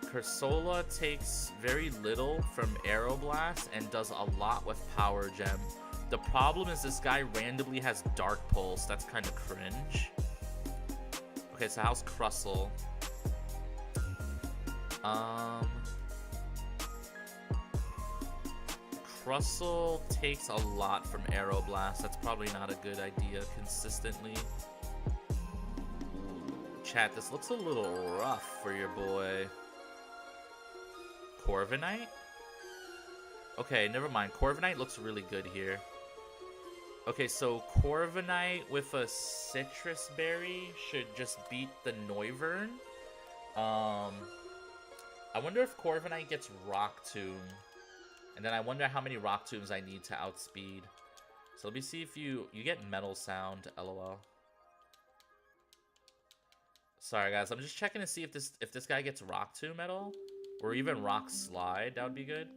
Cursola takes very little from Aeroblast and does a lot with Power Gem. The problem is this guy randomly has Dark Pulse. That's kind of cringe. Okay, so how's Crustle? Crustle takes a lot from Aeroblast. That's probably not a good idea consistently. Ooh, chat, this looks a little rough for your boy. Corviknight? Okay, never mind. Corviknight looks really good here. Okay, so Corviknight with a Citrus Berry should just beat the Noivern. I wonder if Corviknight gets Rock Tomb. And then I wonder how many Rock Tombs I need to outspeed. So let me see if you get Metal Sound, lol. Sorry guys, I'm just checking to see if this guy gets Rock Tomb at all. Or even Rock Slide, that would be good.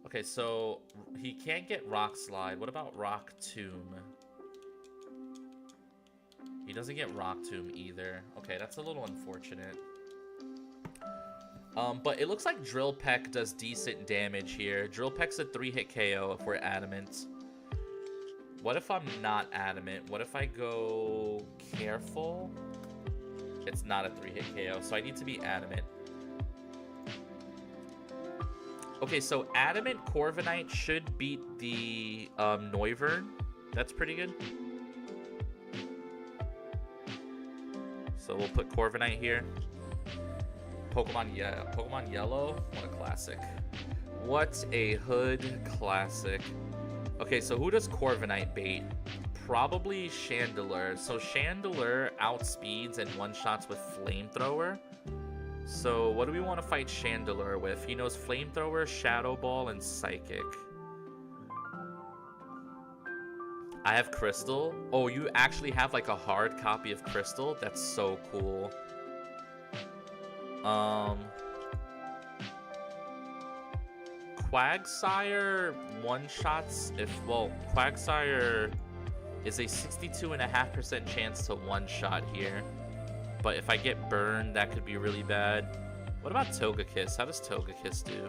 Okay, so he can't get Rock Slide. What about Rock Tomb? He doesn't get Rock Tomb either. Okay, that's a little unfortunate. But it looks like Drill Peck does decent damage here. Drill Peck's a 3-hit KO if we're adamant. What if I'm not adamant? What if I go Careful? It's not a 3-hit KO, so I need to be adamant. Okay, so Adamant Corviknight should beat the Noivern. That's pretty good. So we'll put Corviknight here. Pokemon Yellow. What a classic. What a hood classic. Okay, so who does Corviknight bait? Probably Chandelure. So Chandelure outspeeds and one-shots with Flamethrower. So what do we want to fight Chandelure with? He knows Flamethrower, Shadow Ball, and Psychic. I have Crystal. Oh, you actually have like a hard copy of Crystal? That's so cool. Quagsire one-shots if... Well, Quagsire is a 62.5% chance to one-shot here. But if I get burned, that could be really bad. What about Togekiss? How does Togekiss do?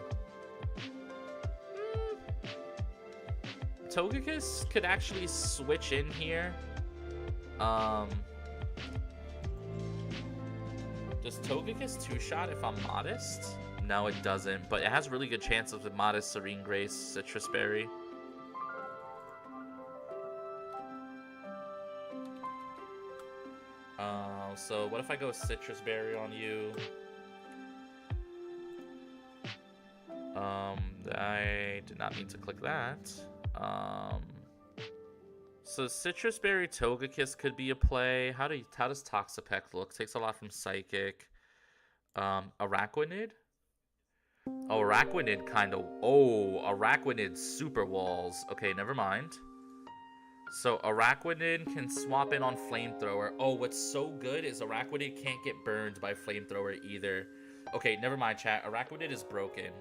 Togekiss could actually switch in here. Does Togekiss two-shot if I'm Modest? No, it doesn't. But it has really good chances with Modest, Serene Grace, Citrus Berry. So what if I go Citrus Berry on you? I did not mean to click that. So Citrus Berry Togekiss could be a play. How does Toxapeck look? Takes a lot from Psychic. Araquanid? Oh, Araquanid kind of... Oh, Araquanid Super Walls. Okay, never mind. So Araquanid can swap in on Flamethrower. Oh, what's so good is Araquanid can't get burned by Flamethrower either. Okay, never mind, chat. Araquanid is broken.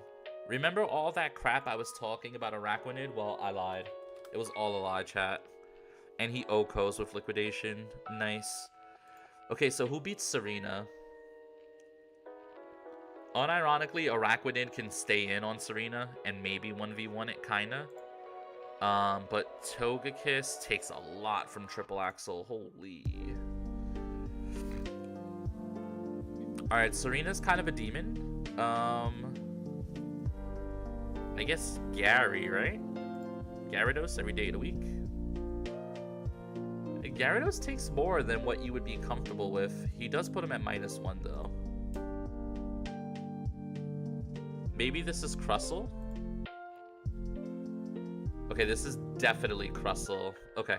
Remember all that crap I was talking about Araquanid? Well, I lied. It was all a lie, chat. And he OHKOs with Liquidation. Nice. Okay, so who beats Serena? Unironically, Araquanid can stay in on Serena and maybe 1v1 it, kinda. But Togekiss takes a lot from Triple Axel. Holy. Alright, Serena's kind of a demon. I guess Gary, right? Gyarados every day of the week. Gyarados takes more than what you would be comfortable with. He does put him at -1 though. Maybe this is Crustle? Okay, this is definitely Crustle. Okay.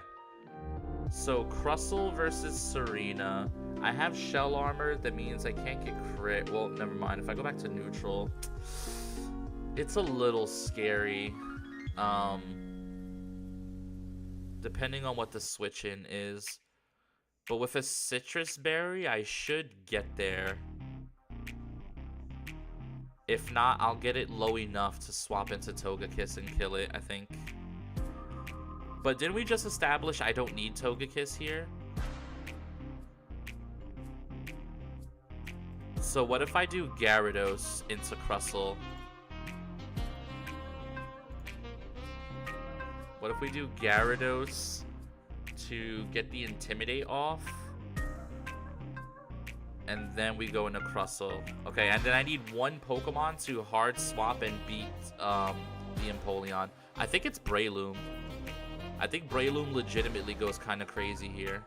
So, Crustle versus Serena. I have Shell Armor. That means I can't get crit. Well, never mind. If I go back to neutral... It's a little scary. Depending on what the switch in is. But with a citrus berry, I should get there. If not, I'll get it low enough to swap into Togekiss and kill it, I think. But didn't we just establish I don't need Togekiss here? So what if I do Gyarados into Crustle? What if we do Gyarados to get the Intimidate off? And then we go into Crustle. Okay, and then I need one Pokemon to hard swap and beat the Empoleon. I think it's Breloom. I think Breloom legitimately goes kind of crazy here.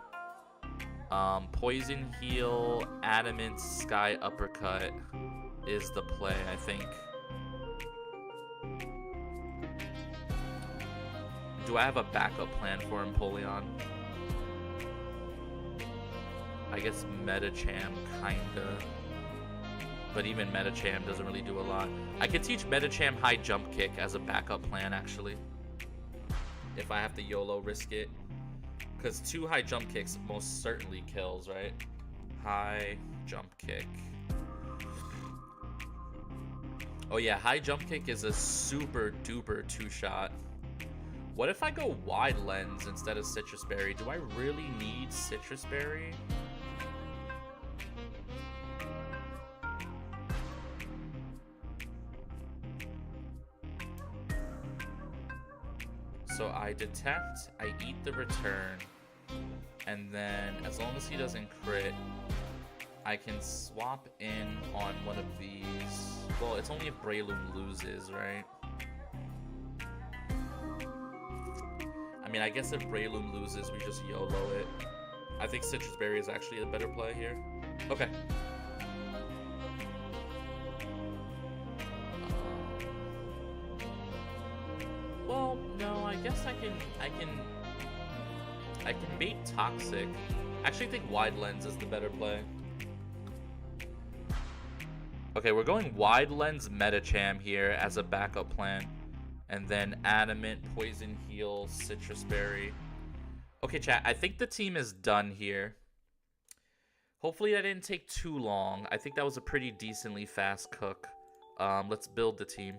Poison Heal, Adamant, Sky Uppercut is the play, I think. Do I have a backup plan for Empoleon? I guess Medicham, kinda. But even Medicham doesn't really do a lot. I could teach Medicham High Jump Kick as a backup plan, actually. If I have to YOLO risk it. Because 2 High Jump Kicks most certainly kills, right? High Jump Kick. Oh yeah, High Jump Kick is a super duper 2-shot. What if I go Wide Lens instead of Citrus Berry? Do I really need Citrus Berry? So I detect, I eat the return, and then as long as he doesn't crit, I can swap in on one of these. Well, it's only if Breloom loses, right? I mean, I guess if Breloom loses, we just YOLO it. I think Citrus Berry is actually a better play here. Okay. Well, no, I guess I can bait Toxic. I actually think Wide Lens is the better play. Okay, we're going Wide Lens Medicham here as a backup plan. And then Adamant, Poison Heal, Citrus Berry. Okay, chat, I think the team is done here. Hopefully that didn't take too long. I think that was a pretty decently fast cook. Let's build the team.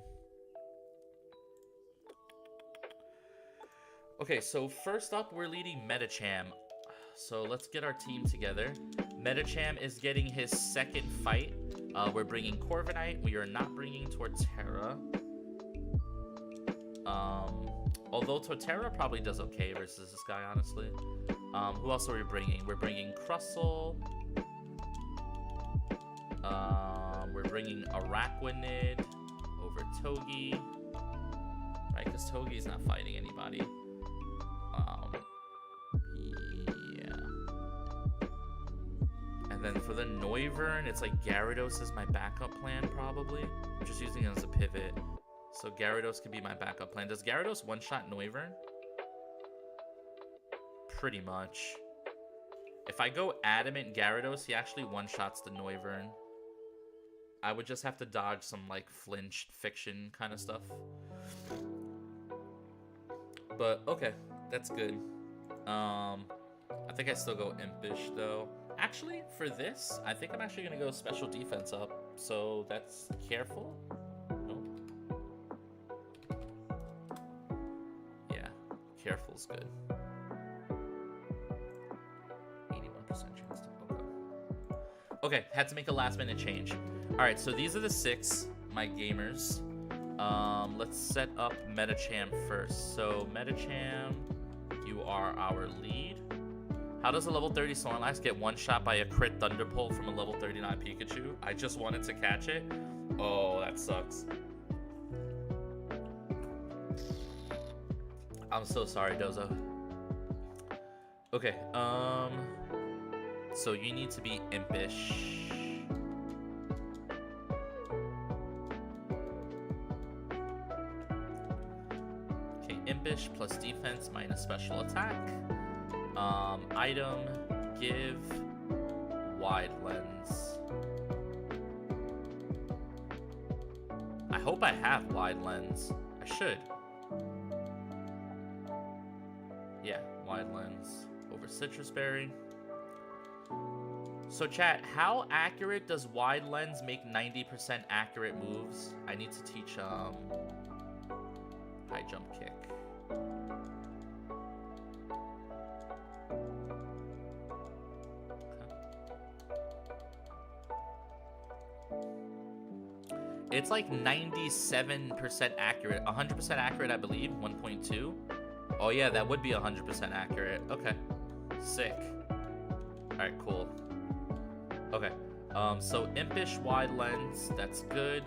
Okay, so first up, we're leading Medicham. So let's get our team together. Medicham is getting his second fight. We're bringing Corviknight. We are not bringing Torterra. Although Torterra probably does okay versus this guy, honestly. Who else are we bringing? We're bringing Crustle. We're bringing Araquanid over Togi. Right, because Togi's not fighting anybody. Yeah. And then for the Noivern, it's like Gyarados is my backup plan, probably. I'm just using it as a pivot. So Gyarados could be my backup plan. Does Gyarados one-shot Noivern? Pretty much. If I go Adamant Gyarados, he actually one-shots the Noivern. I would just have to dodge some, like, flinch fiction kind of stuff. But, okay. That's good. I think I still go Impish, though. Actually, for this, I think I'm actually going to go Special Defense up. So that's Careful. Careful's good. 81% chance to okay, had to make a last minute change. Alright, so these are the 6, my gamers. Let's set up Medicham first. So Medicham, you are our lead. How does a level 30 Snorlax get one shot by a crit Thunderbolt from a level 39 Pikachu? I just wanted to catch it. Oh, that sucks. I'm so sorry, Dozo. Okay, so you need to be Impish. Okay, Impish plus defense minus special attack. Item, give, Wide Lens. I hope I have wide lens. I should. Yeah, wide lens over citrus berry. So chat, how accurate does wide lens make 90% accurate moves? I need to teach high jump kick. It's like 97% accurate, 100% accurate, I believe, 1.2. Oh yeah, that would be 100% accurate. Okay, sick. All right, cool. Okay, so impish wide lens, that's good.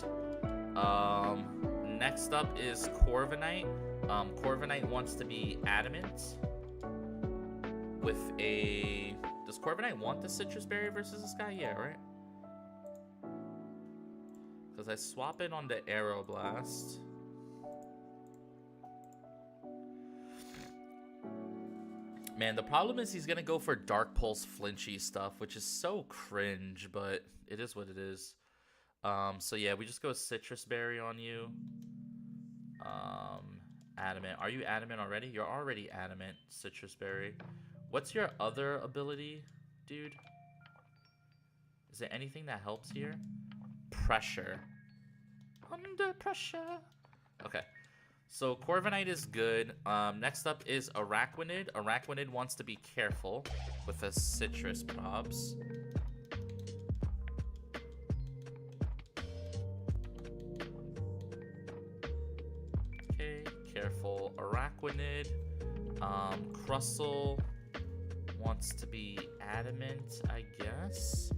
Next up is Corviknight. Corviknight wants to be adamant with a. Does Corviknight want the citrus berry versus this guy? Yeah, right. Because I swap it on the Aeroblast. Man, the problem is he's going to go for Dark Pulse flinchy stuff, which is so cringe, but it is what it is. So yeah, we just go Citrus Berry on you. Adamant. Are you Adamant already? You're already Adamant, Citrus Berry. What's your other ability, dude? Is there anything that helps here? Pressure. Under pressure. Okay. So Corviknight is good. Next up is Araquanid. Araquanid wants to be careful with the citrus probs. Okay, careful Araquanid. Crustle wants to be adamant, I guess.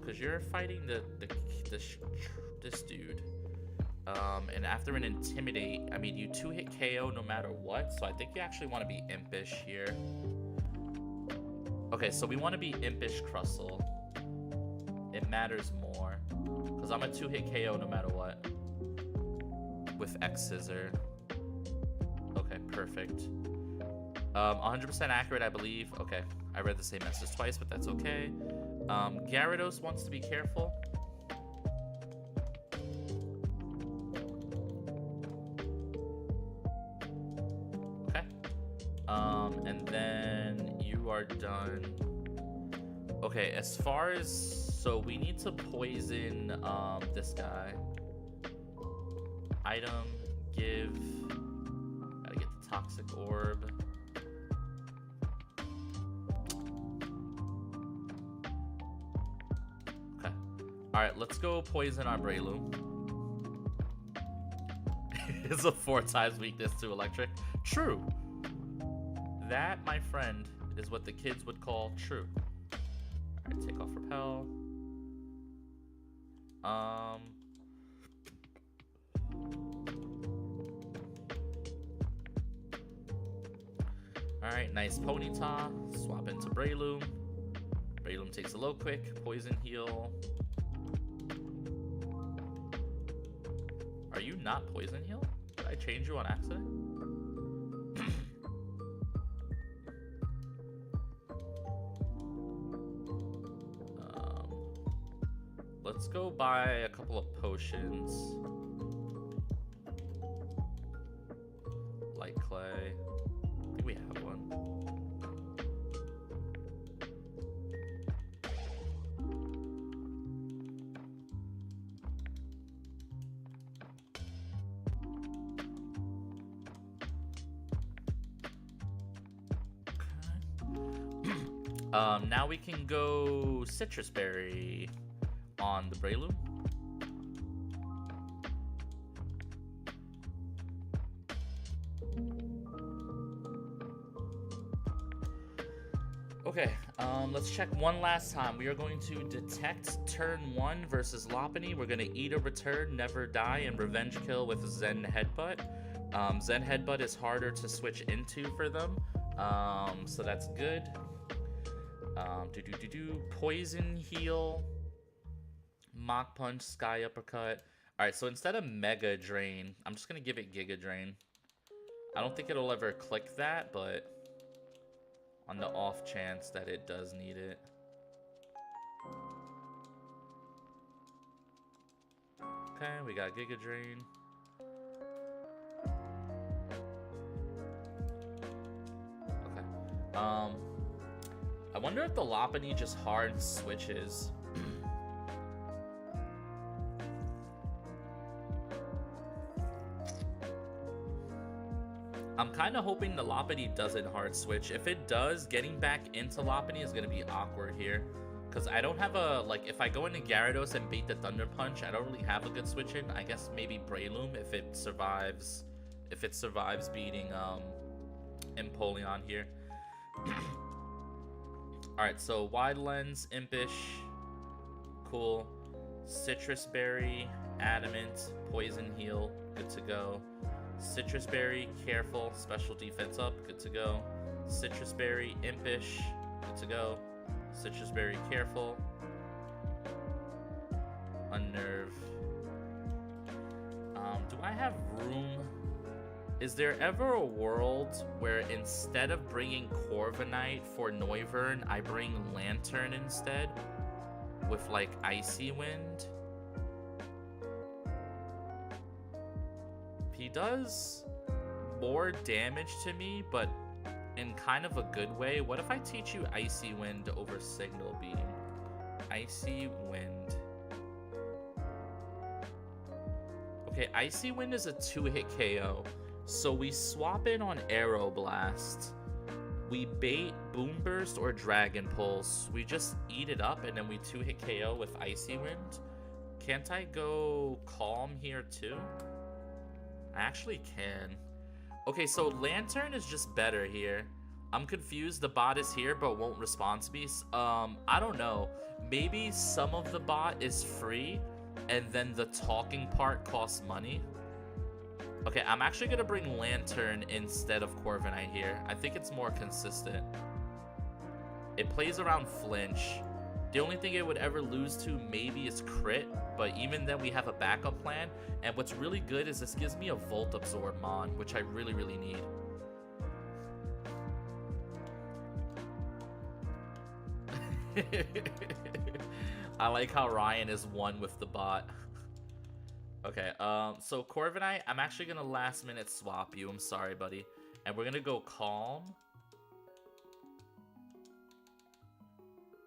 Because you're fighting this dude. And after an Intimidate, I mean, you 2-hit KO no matter what, so I think you actually want to be Impish here. Okay, so we want to be Impish Crustle. It matters more, because I'm a 2-hit KO no matter what. With X-Scissor. Okay, perfect. 100% accurate, I believe. Okay, I read the same message twice, but that's okay. Gyarados wants to be careful. And then you are done. Okay, as far as... So we need to poison this guy. Item, give... Gotta get the Toxic Orb. Okay. Alright, let's go poison our Breloom. It's a 4 times weakness to electric. True. That, my friend, is what the kids would call true. Alright, take off repel. Alright, nice Ponyta. Swap into Breloom. Breloom takes a low quick. Poison heal. Are you not poison heal? Did I change you on accident? Let's go buy a couple of potions. Light clay. I think we have one. Okay. Now we can go Citrus Berry on the Breloom. Okay, let's check one last time. We are going to detect turn 1 versus Lopunny. We're going to eat a return, never die, and revenge kill with Zen Headbutt. Zen Headbutt is harder to switch into for them, so that's good. Poison heal. Mach Punch, Sky Uppercut. Alright, so instead of Mega Drain, I'm just going to give it Giga Drain. I don't think it'll ever click that, but on the off chance that it does need it. Okay, we got Giga Drain. Okay. I wonder if the Lopunny just hard switches. I'm kind of hoping the Lopunny doesn't hard switch. If it does, getting back into Lopunny is going to be awkward here. Because I don't have a, like, if I go into Gyarados and bait the Thunder Punch, I don't really have a good switch in. I guess maybe Breloom if it survives beating Empoleon here. Alright, so Wide Lens, Impish, cool. Citrus Berry, Adamant, Poison Heal, good to go. Citrus Berry, Careful, Special Defense up, good to go. Citrus Berry, Impish, good to go. Citrus Berry, Careful. Unnerve. Do I have room? Is there ever a world where instead of bringing Corviknight for Noivern, I bring Lantern instead? With like Icy Wind? He does more damage to me, but in kind of a good way. What if I teach you Icy Wind over Signal Beam? Icy Wind. Okay, Icy Wind is a 2-hit KO. So we swap in on Aeroblast. We bait Boom Burst or Dragon Pulse. We just eat it up and then we 2-hit KO with Icy Wind. Can't I go Calm here too? I actually can. Okay, so Lantern is just better here. I'm confused. The bot is here but won't respond to me. I don't know. Maybe some of the bot is free and then the talking part costs money. Okay, I'm actually going to bring Lantern instead of Corviknight here. I think it's more consistent. It plays around Flinch. The only thing it would ever lose to maybe is Crit, but even then we have a backup plan. And what's really good is this gives me a Volt Absorb Mon, which I really, really need. I like how Ryan is one with the bot. Okay, so Corviknight, I'm actually gonna last minute swap you. I'm sorry, buddy. And we're gonna go Calm.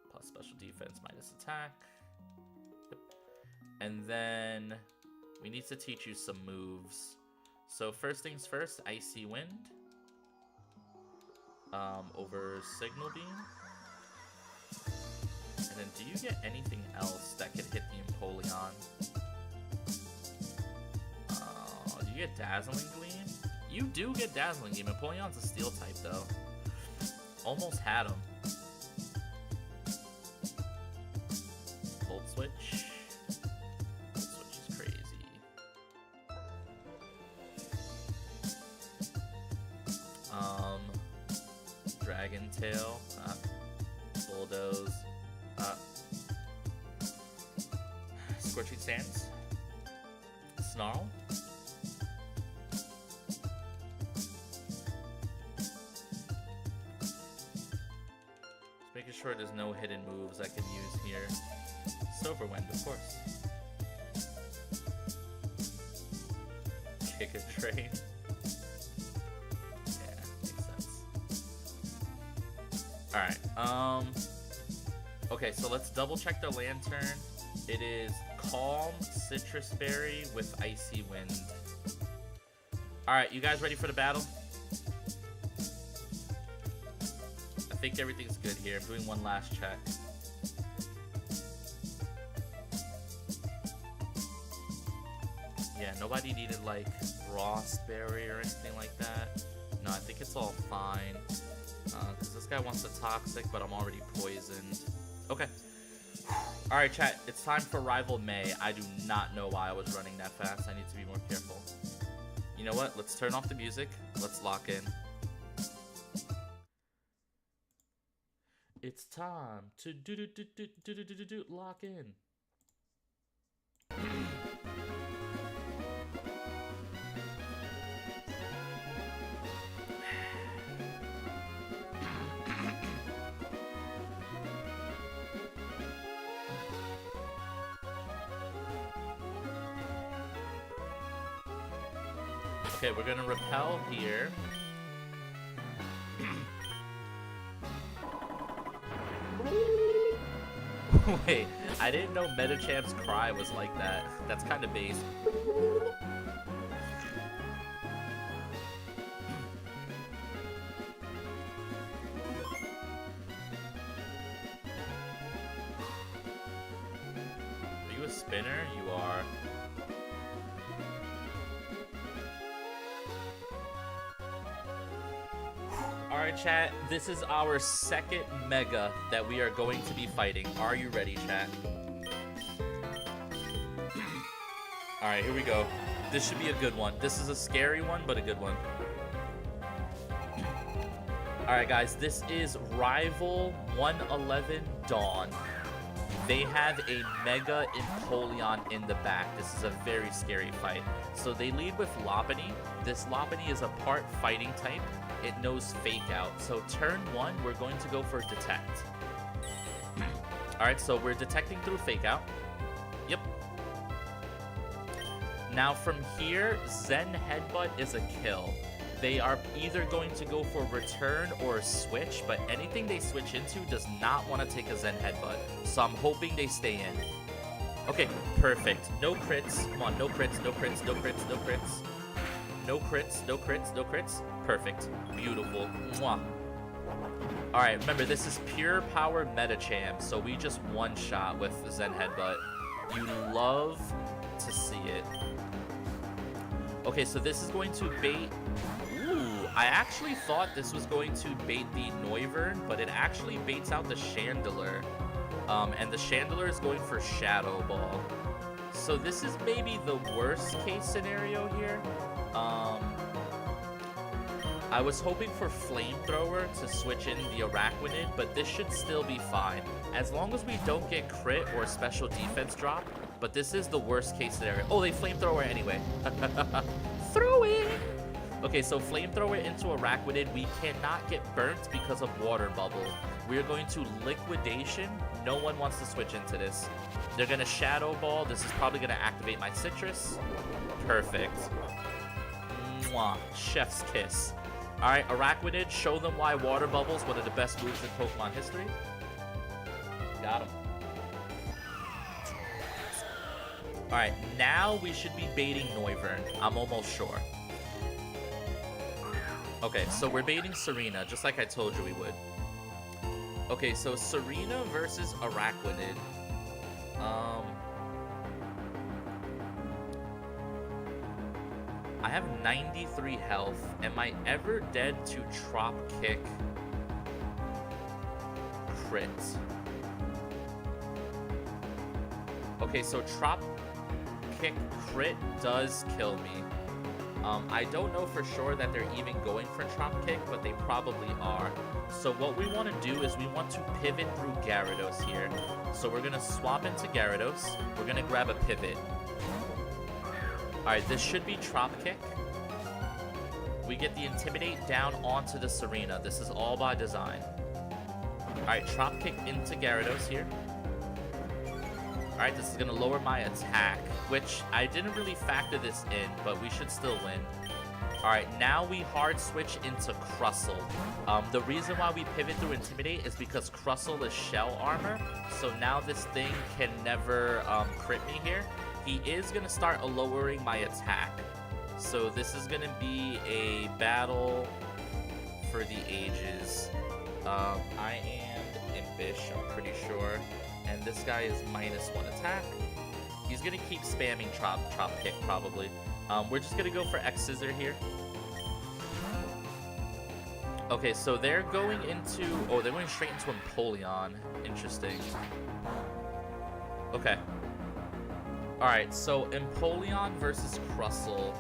Plus special defense, minus attack. Yep. And then we need to teach you some moves. So first things first, Icy Wind. Over Signal Beam. And then do you get anything else that can hit the Empoleon? Do you get Dazzling Gleam? You do get Dazzling Gleam. Empoleon's a Steel type though. Almost had him. Cold Switch. Cold Switch is crazy. Dragon Tail. Bulldoze. Scorching Sands. Snarl. Just making sure there's no hidden moves I can use here. Silver Wind, of course. Kick a Train. Yeah, makes sense. Alright, okay, so let's double check the Lantern. It is Calm, Citrus Berry with Icy Wind. Alright, you guys ready for the battle? I think everything's good here. I'm doing one last check. Yeah, nobody needed like Frost Berry or anything like that. No, I think it's all fine. Because this guy wants the Toxic, but I'm already poisoned. Okay. Alright, chat. It's time for Rival May. I do not know why I was running that fast. I need to be more careful. You know what? Let's turn off the music. Let's lock in. It's time to lock in. Okay, we're gonna repel here. Wait, I didn't know Medichamp's cry was like that. That's kind of base. Are you a spinner? You are. Alright, chat, this is our second Mega that we are going to be fighting. Are you ready, chat? Alright, here we go. This should be a good one. This is a scary one, but a good one. Alright, guys, this is Rival 111 Dawn. They have a Mega Empoleon in the back. This is a very scary fight. So they lead with Lopunny. This Lopunny is a part fighting type. It knows Fake Out. So turn 1, we're going to go for Detect. Alright, so we're detecting through Fake Out. Yep. Now from here, Zen Headbutt is a kill. They are either going to go for Return or a Switch, but anything they switch into does not want to take a Zen Headbutt. So I'm hoping they stay in. Okay, perfect. No crits. Come on, no crits, no crits, no crits, no crits. No crits, no crits, no crits. Perfect. Beautiful. Mwah. Alright, remember, this is pure power Medicham, so we just one-shot with Zen Headbutt. You love to see it. Okay, so this is going to bait... Ooh, I actually thought this was going to bait the Noivern, but it actually baits out the Chandelure. And the Chandelure is going for Shadow Ball. So this is maybe the worst case scenario here. I was hoping for Flamethrower to switch in the Arachnid, but this should still be fine. As long as we don't get crit or special defense drop, but this is the worst case scenario. Oh, they Flamethrower anyway. Throw it! Okay, so Flamethrower into Arachnid. We cannot get burnt because of Water Bubble. We're going to Liquidation. No one wants to switch into this. They're going to Shadow Ball. This is probably going to activate my Citrus. Perfect. Mwah. Chef's kiss. Alright, Arachnid, show them why Water Bubble is one of the best moves in Pokemon history. Got him. Alright, now we should be baiting Noivern. I'm almost sure. Okay, so we're baiting Serena, just like I told you we would. Okay, so Serena versus Arachnid. I have 93 health. Am I ever dead to Trop Kick crit? Okay, so Trop Kick crit does kill me. I don't know for sure that they're even going for Trop Kick, but they probably are. So what we want to do is we want to pivot through Gyarados here. So we're going to swap into Gyarados. We're going to grab a pivot. Alright, this should be Trop Kick. We get the Intimidate down onto the Serena. This is all by design. Alright, Trop Kick into Gyarados here. Alright, this is going to lower my attack, which I didn't really factor this in, but we should still win. Alright, now we hard switch into Crustle. The reason why we pivot through Intimidate is because Crustle is Shell Armor, so now this thing can never crit me here. He is going to start lowering my attack. So this is going to be a battle for the ages. I am Impish, I'm pretty sure. And this guy is -1 attack. He's going to keep spamming Trop Kick, probably. We're just going to go for X-Scissor here. Okay, so they're going into... Oh, they're going straight into Empoleon. Interesting. Okay. Alright, so Empoleon versus Crustle.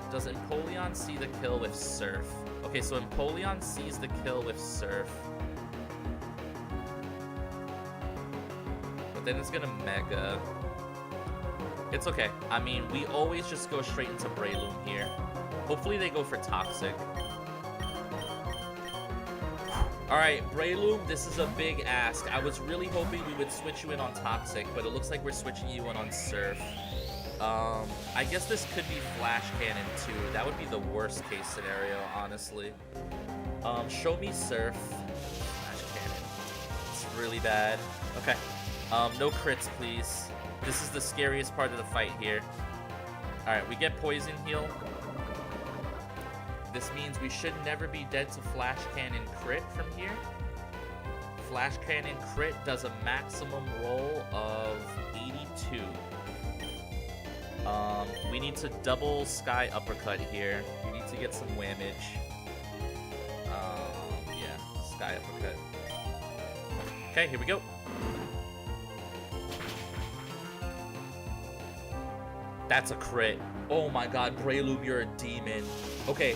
Does Empoleon see the kill with Surf? Okay, so Empoleon sees the kill with Surf. But then it's gonna Mega. It's okay. I mean, we always just go straight into Breloom here. Hopefully they go for Toxic. Alright, Breloom, this is a big ask. I was really hoping we would switch you in on Toxic, but it looks like we're switching you in on Surf. I guess this could be Flash Cannon too. That would be the worst case scenario, honestly. Show me Surf. Flash Cannon. It's really bad. Okay. No crits, please. This is the scariest part of the fight here. Alright, we get Poison Heal. This means we should never be dead to Flash Cannon crit from here. Flash Cannon crit does a maximum roll of 82. We need to double Sky Uppercut here. We need to get some whamage. Yeah, Sky Uppercut. Okay, here we go. That's a crit. Oh my god, Breloom, you're a demon. Okay,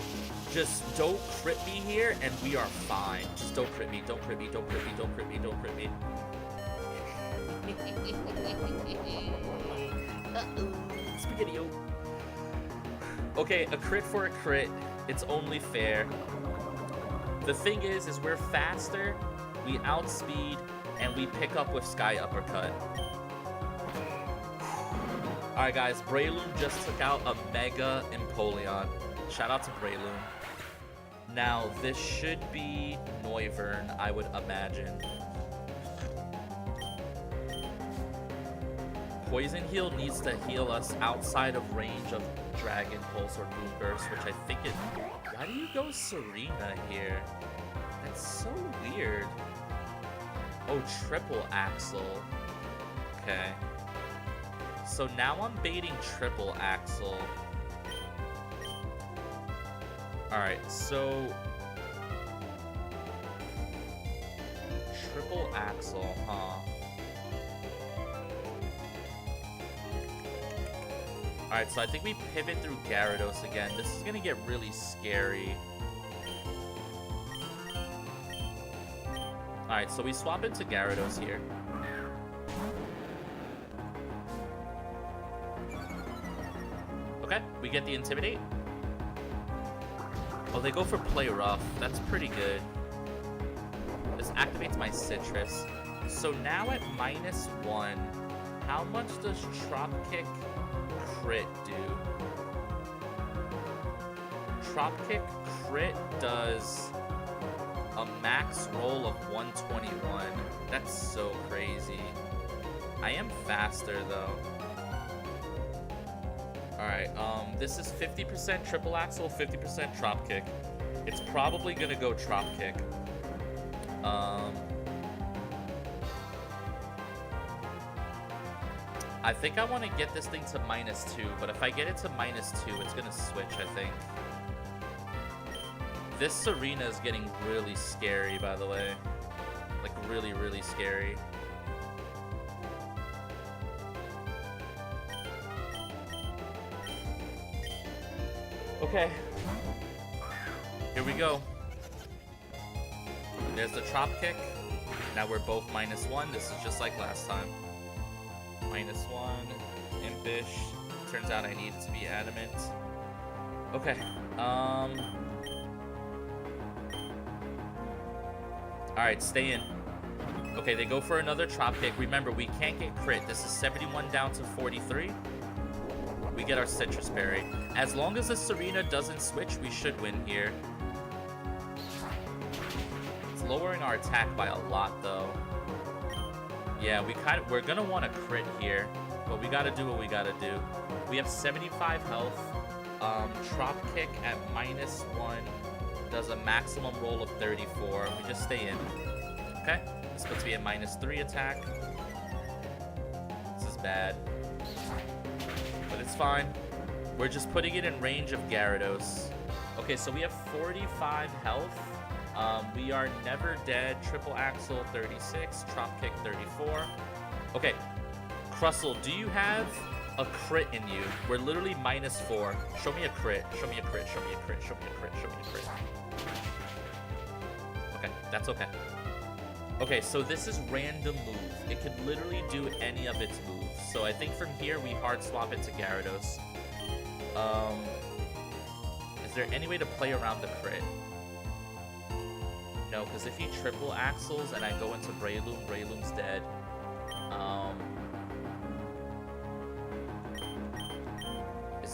just don't crit me here and we are fine. Just don't crit me, don't crit me, don't crit me, don't crit me, don't crit me. Spaghetti-o. Okay, a crit for a crit. It's only fair. The thing is we're faster, we outspeed, and we pick up with Sky Uppercut. Alright guys, Breloom just took out a Mega Empoleon. Shout out to Breloom. Now, this should be Noivern, I would imagine. Poison Heal needs to heal us outside of range of Dragon Pulse or Boom Burst, which I think it... Why do you go Serena here? That's so weird. Oh, Triple Axle. Okay. So now I'm baiting Triple Axle. Alright, so... Triple Axle, huh? Alright, so I think we pivot through Gyarados again. This is gonna get really scary. Alright, so we swap into Gyarados here. Okay, we get the Intimidate. Oh, they go for Play Rough. That's pretty good. This activates my Citrus. So now at -1, how much does Trop Kick crit do? Trop Kick crit does a max roll of 121. That's so crazy. I am faster though. Alright, this is 50% Triple Axle, 50% Trop Kick. It's probably gonna go Trop Kick. I think I want to get this thing to -2, but if I get it to -2, it's gonna switch, I think. This Serena is getting really scary, by the way. Like, really, really scary. Okay. Here we go. There's the Trop Kick. Now we're both -1. This is just like last time. -1. Impish. Turns out I need it to be Adamant. Okay. Alright, stay in. Okay, they go for another Trop Kick. Remember, we can't get crit. This is 71 down to 43. We get our Citrus Berry. As long as the Serena doesn't switch, we should win here. It's lowering our attack by a lot, though. Yeah, we're gonna want to crit here, but we gotta do what we gotta do. We have 75 health. Trop Kick at -1 does a maximum roll of 34. We just stay in. Okay, this puts me at -3 attack. This is bad, but it's fine. We're just putting it in range of Gyarados. Okay, so we have 45 health. We are never dead. Triple Axle 36, Trop Kick 34. Okay, Crustle, do you have a crit in you? We're literally -4. Show me a crit. Show me a crit. Show me a crit. Show me a crit. Show me a crit. Okay, that's okay. Okay, so this is random move. It could literally do any of its moves. So I think from here we hard swap into Gyarados. Is there any way to play around the crit? No, because if he triple axles and I go into Breloom, Breloom's dead.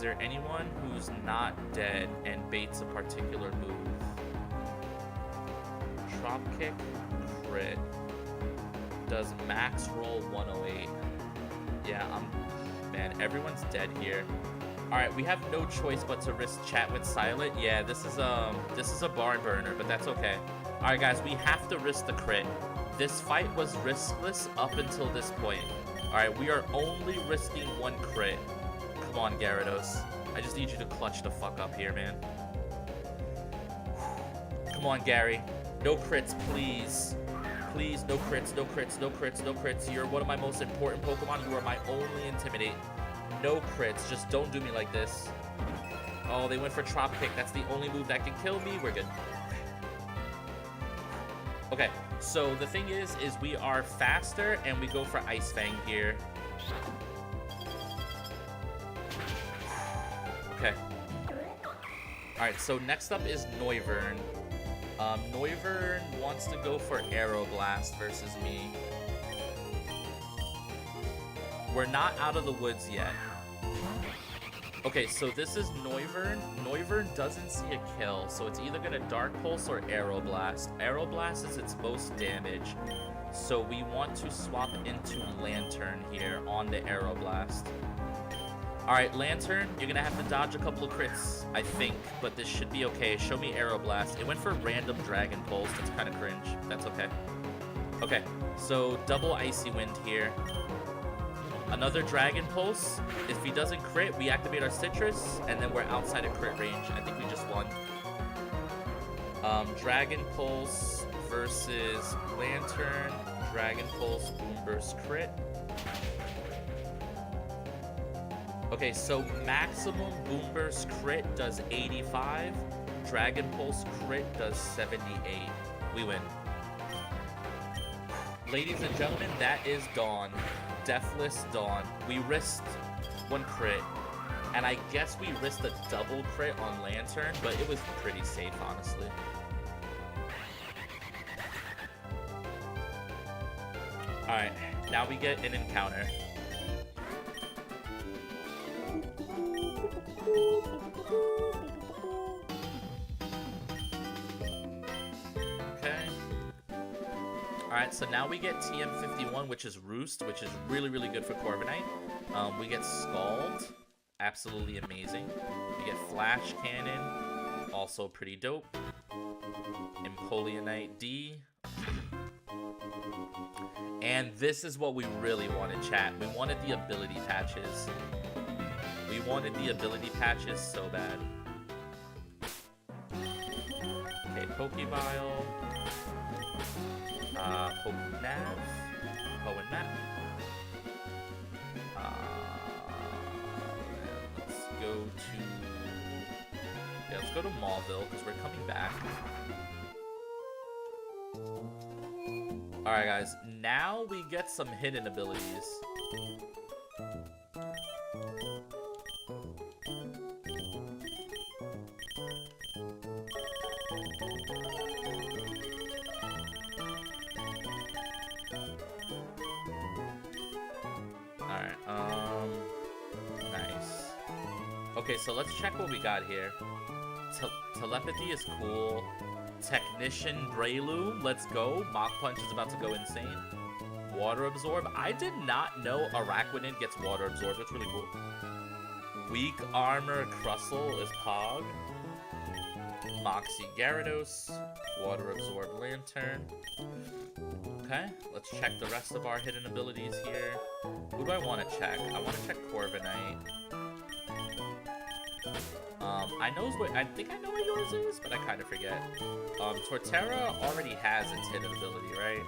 there anyone who's not dead and baits a particular move? Drop kick, crit. Does max roll 108. Yeah, man, everyone's dead here. Alright, we have no choice but to risk chat with Silent. Yeah, this is a barn burner, but that's okay. Alright guys, we have to risk the crit. This fight was riskless up until this point. Alright, we are only risking one crit. Come on, Gyarados. I just need you to clutch the fuck up here, man. Come on, Gary. No crits, please. Please, no crits, no crits, no crits, no crits. You're one of my most important Pokemon. You are my only Intimidate. No crits. Just don't do me like this. Oh, they went for Trop Kick. That's the only move that can kill me. We're good. Okay, so the thing is we are faster and we go for Ice Fang here. Okay. Alright, so next up is Noivern. Noivern wants to go for Aeroblast versus me. We're not out of the woods yet. Okay, so this is Noivern. Noivern doesn't see a kill, so it's either gonna Dark Pulse or Aeroblast. Aeroblast is its most damage, so we want to swap into Lantern here on the Aeroblast. Alright, Lantern, you're gonna have to dodge a couple of crits, I think, but this should be okay. Show me Aeroblast. It went for random Dragon Pulse. That's kind of cringe. That's okay. Okay, so double Icy Wind here. Another Dragon Pulse. If he doesn't crit, we activate our Citrus, and then we're outside of crit range. I think we just won. Dragon Pulse versus Lantern. Dragon Pulse, Boom Burst, crit. Okay, so maximum Boom Burst crit does 85. Dragon Pulse crit does 78. We win. Ladies and gentlemen, that is Dawn. Deathless Dawn. We risked one crit, and I guess we risked a double crit on Lantern, but it was pretty safe, honestly. Alright, now we get an encounter. Okay. Alright, so now we get TM51, which is Roost, which is really, really good for Corviknight. We get Scald, absolutely amazing. We get Flash Cannon, also pretty dope. Empoleonite D. And this is what we really wanted, chat. We wanted the ability patches. We wanted the ability patches so bad. Okay, Pokebile. Pokenav. Poenmap. Let's go to... Yeah, let's go to Mauville, because we're coming back. Alright, guys. Now we get some hidden abilities. Nice. Okay, so let's check what we got here. Telepathy is cool. Technician Breloom, let's go. Mach Punch is about to go insane. Water Absorb. I did not know Araquanid gets Water Absorb. That's really cool. Weak Armor Crustle is Pog. Moxie Gyarados. Water Absorb Lantern. Okay, let's check the rest of our hidden abilities here. Who do I want to check? I want to check Corviknight. I think I know what yours is, but I kind of forget. Torterra already has its hidden ability, right?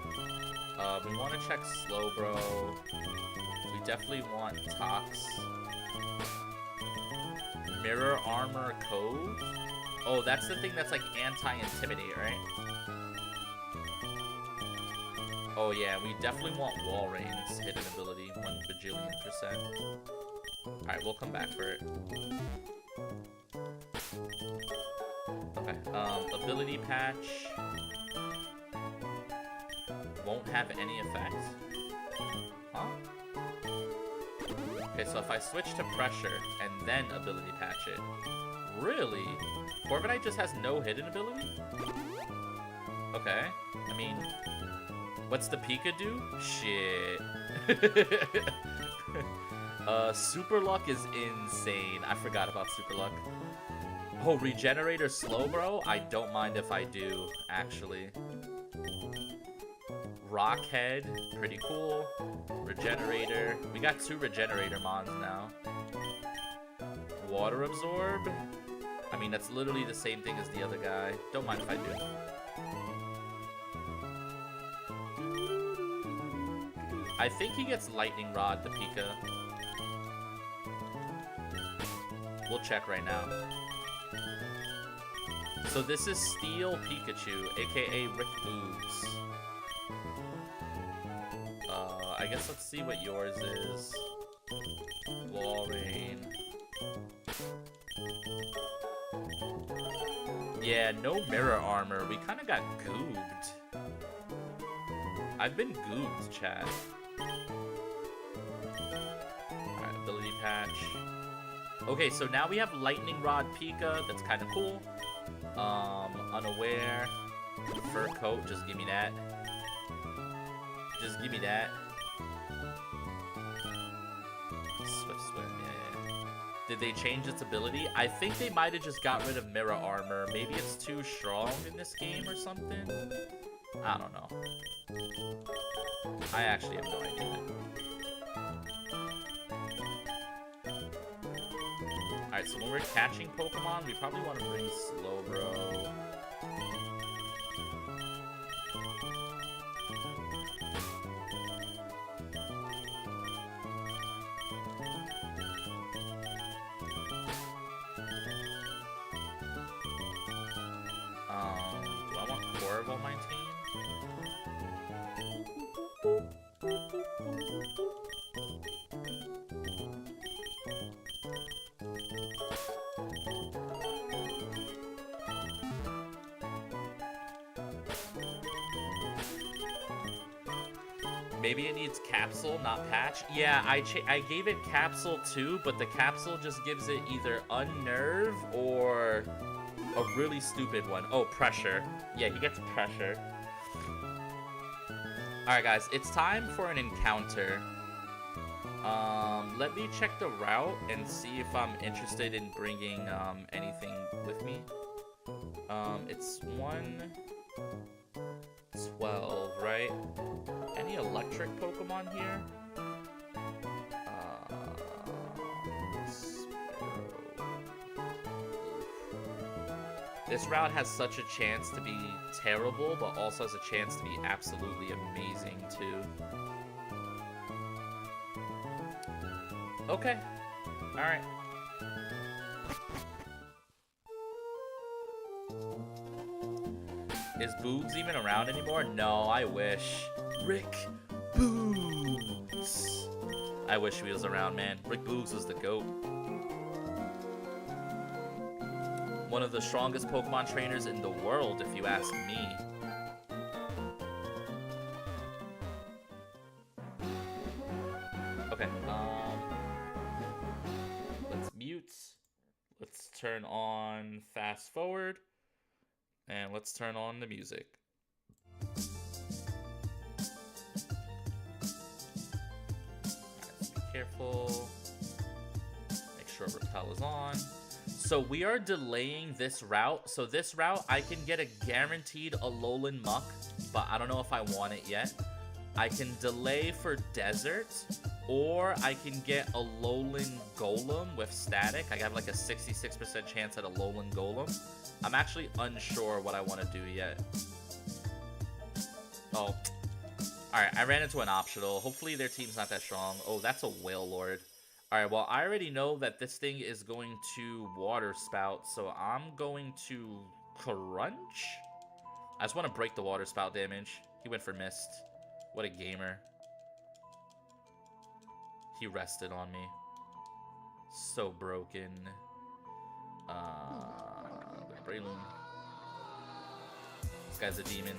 We want to check Slowbro. We definitely want Tox. Mirror Armor Cove. Oh, that's the thing that's like anti-intimidate, right? Oh yeah, we definitely want Walreign's hidden ability, 1 bajillion%. Alright, we'll come back for it. Okay, ability patch. Won't have any effect. Huh? Okay, so if I switch to pressure and then ability patch it. Really? Corviknight just has no hidden ability? Okay. I mean, what's the Pika do? Shit. Super Luck is insane. I forgot about Super Luck. Oh, Regenerator Slowbro? I don't mind if I do, actually. Rockhead, pretty cool. Regenerator. We got 2 Regenerator mons now. Water Absorb? I mean, that's literally the same thing as the other guy. Don't mind if I do. I think he gets Lightning Rod, the Pika. We'll check right now. So this is Steel Pikachu, aka Rick Boogs. I guess let's see what yours is. Walrein. Yeah, no mirror armor. We kind of got goobed. I've been goobed, chat. Alright, ability patch. Okay, so now we have Lightning Rod Pika. That's kind of cool. Unaware. Fur coat. Just give me that. Just give me that. Swift Swim, yeah. Did they change its ability? I think they might have just got rid of Mirror Armor. Maybe it's too strong in this game or something? I don't know. I actually have no idea. Alright, so when we're catching Pokemon, we probably want to bring Slowbro. Do I want Corv on my team? Maybe it needs Capsule, not Patch. Yeah, I gave it Capsule too, but the Capsule just gives it either Unnerve or a really stupid one. Oh, Pressure. Yeah, he gets Pressure. Alright, guys, it's time for an encounter. Let me check the route and see if I'm interested in bringing anything with me. It's 112, right? Any electric Pokemon here? This route has such a chance to be terrible, but also has a chance to be absolutely amazing, too. Okay. Alright. Is Boogs even around anymore? No, I wish. Rick Boogs. I wish he was around, man. Rick Boogs was the GOAT. One of the strongest Pokemon trainers in the world, if you ask me. Okay, let's mute. Let's turn on fast forward. And let's turn on the music. Alright, be careful. Make sure Repel is on. So we are delaying this route. So this route, I can get a guaranteed Alolan Muck, but I don't know if I want it yet. I can delay for Desert, or I can get a Alolan Golem with Static. I have like a 66% chance at a Alolan Golem. I'm actually unsure what I want to do yet. Oh. Alright, I ran into an optional. Hopefully their team's not that strong. Oh, that's a Wailord. Alright, well, I already know that this thing is going to Water Spout, so I'm going to Crunch? I just want to break the Water Spout damage. He went for Mist. What a gamer. He rested on me. So broken. Breloom. This guy's a demon.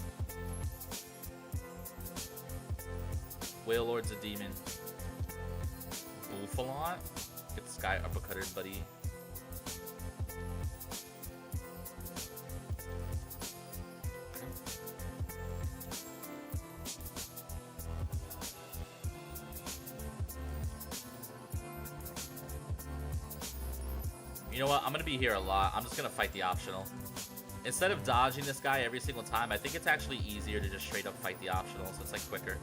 Wailord's a demon. Moufalon. Get this guy uppercutted, buddy. You know what? I'm going to be here a lot. I'm just going to fight the optional. Instead of dodging this guy every single time, I think it's actually easier to just straight up fight the optional, so it's like quicker.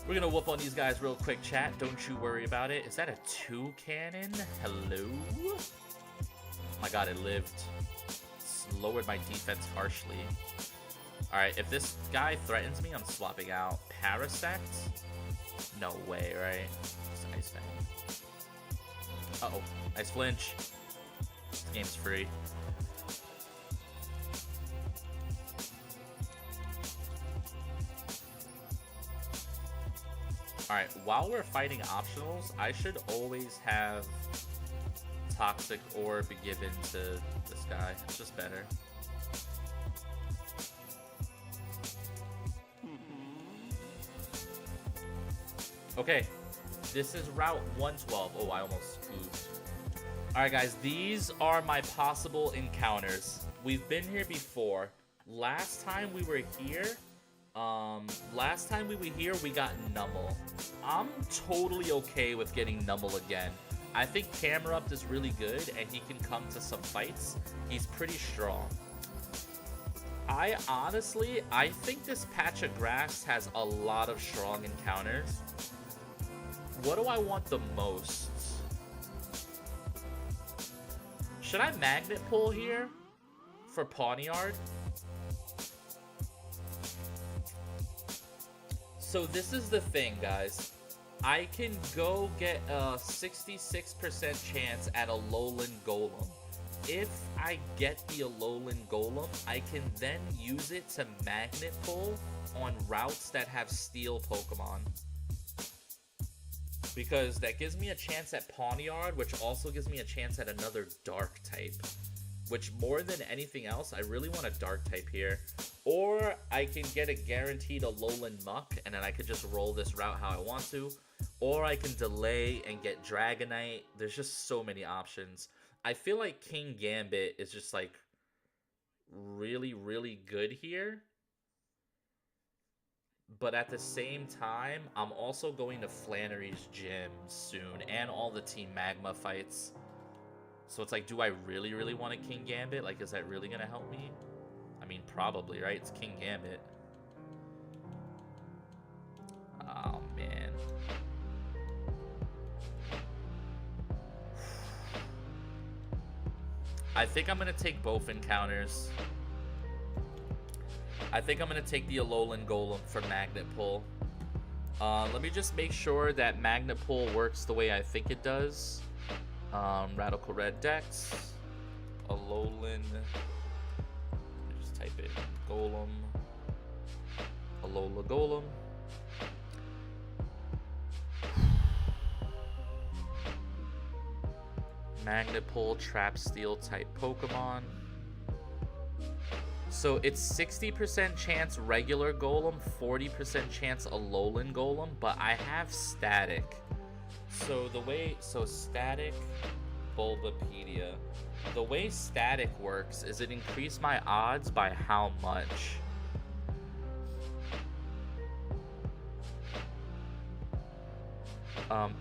We're going to whoop on these guys real quick, chat. Don't you worry about it. Is that a 2 cannon? Hello? Oh my god, it lived. It's lowered my defense harshly. Alright, if this guy threatens me, I'm swapping out. Parasect? No way, right? It's Ice Fang. Uh-oh. Nice flinch. This game's free. Alright, while we're fighting optionals, I should always have Toxic Orb given to this guy. It's just better. Okay. This is Route 112. Oh, I almost spoofed. Alright, guys. These are my possible encounters. We've been here before. Last time we were here, we got Nummel. I'm totally okay with getting Nummel again. I think Camerupt is really good, and he can come to some fights. He's pretty strong. I think this patch of grass has a lot of strong encounters. What do I want the most? Should I magnet pull here for Pawniard? So this is the thing, guys. I can go get a 66% chance at a Alolan Golem. If I get the Alolan Golem, I can then use it to magnet pull on routes that have steel Pokemon. Because that gives me a chance at Pawniard, which also gives me a chance at another Dark type. Which, more than anything else, I really want a Dark type here. Or I can get a guaranteed Alolan Muck, and then I could just roll this route how I want to. Or I can delay and get Dragonite. There's just so many options. I feel like King Gambit is just, like, really, really good here. But at the same time, I'm also going to Flannery's Gym soon, and all the Team Magma fights. So it's like, do I really, really want a King Gambit? Like, is that really going to help me? I mean, probably, right? It's King Gambit. Oh, man. I think I'm going to take both encounters. I think I'm going to take the Alolan Golem for Magnet Pull. Let me just make sure that Magnet Pull works the way I think it does. Radical Red Dex. Alolan. Let me just type it. Golem. Alola Golem. Magnet Pull, Trap Steel type Pokemon. So it's 60% chance regular Golem, 40% chance Alolan Golem, but I have Static. So Static Bulbapedia. The way Static works is it increases my odds by how much?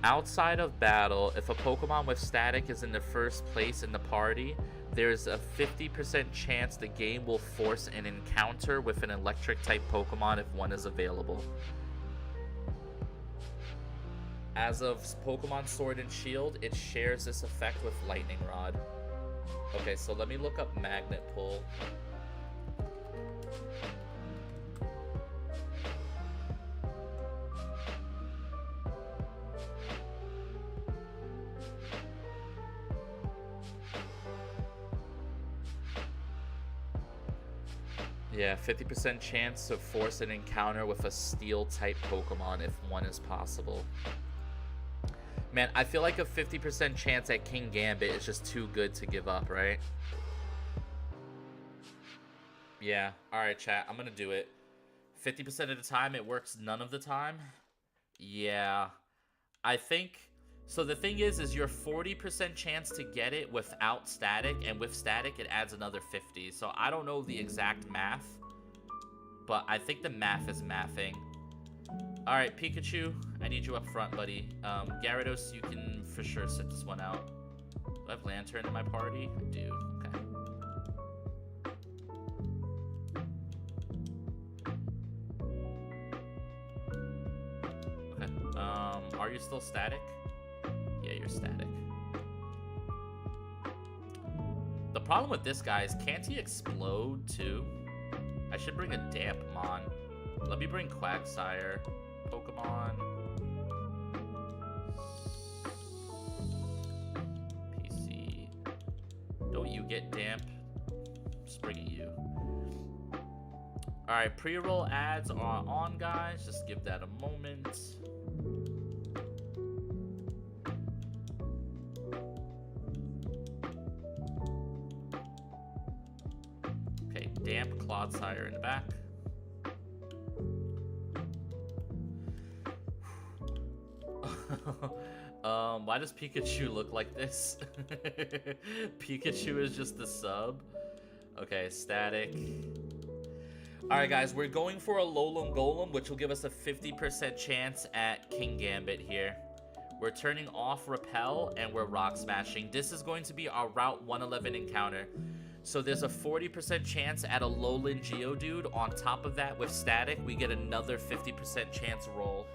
Outside of battle, if a Pokemon with Static is in the first place in the party, there's a 50% chance the game will force an encounter with an electric type Pokemon if one is available. As of Pokemon Sword and Shield, it shares this effect with Lightning Rod. Okay, so let me look up Magnet Pull. Yeah, 50% chance to force an encounter with a Steel-type Pokemon if one is possible. Man, I feel like a 50% chance at King Gambit is just too good to give up, right? Yeah, alright chat, I'm gonna do it. 50% of the time it works none of the time. Yeah. I think... So the thing is your 40% chance to get it without static, and with static it adds another 50. So I don't know the exact math, but I think the math is mathing. Alright, Pikachu, I need you up front, buddy. Gyarados, you can for sure sit this one out. Do I have Lantern in my party? I do. Okay. Okay. Are you still static? Yeah, you're static. The problem with this guy is, can't he explode too? I should bring a Dampmon. Let me bring Quagsire. Pokemon. PC. Don't you get damp? Just bring it you. Alright, pre-roll ads are on, guys. Just give that a moment. Okay, damp Clodsire in the back. Why does Pikachu look like this? Pikachu is just the sub. Okay, static. Alright guys, we're going for a Alolan Golem, which will give us a 50% chance at King Gambit here. We're turning off Repel, and we're Rock Smashing. This is going to be our Route 111 encounter. So there's a 40% chance at a Alolan Geodude. On top of that, with static, we get another 50% chance roll.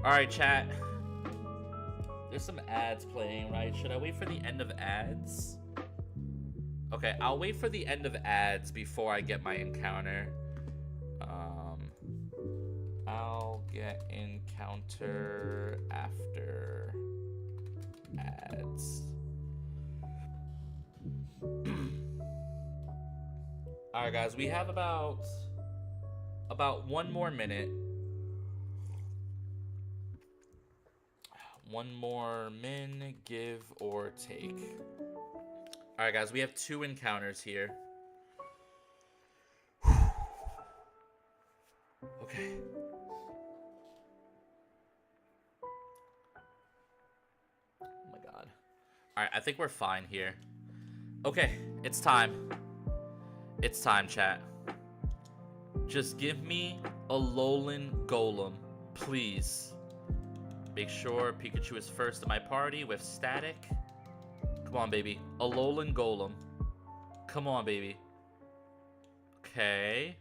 Alright, chat. There's some ads playing, right? Should I wait for the end of ads? Okay, I'll wait for the end of ads before I get my encounter. I'll get encounter after ads. Alright, guys, we have about 1 more minute. 1 more min, give or take. Alright guys, we have 2 encounters here. Okay. Oh my god. Alright, I think we're fine here. Okay, it's time. It's time, chat. Just give me a Alolan Golem, please. Make sure Pikachu is first in my party with static. Come on, baby. Alolan Golem. Come on, baby. Okay.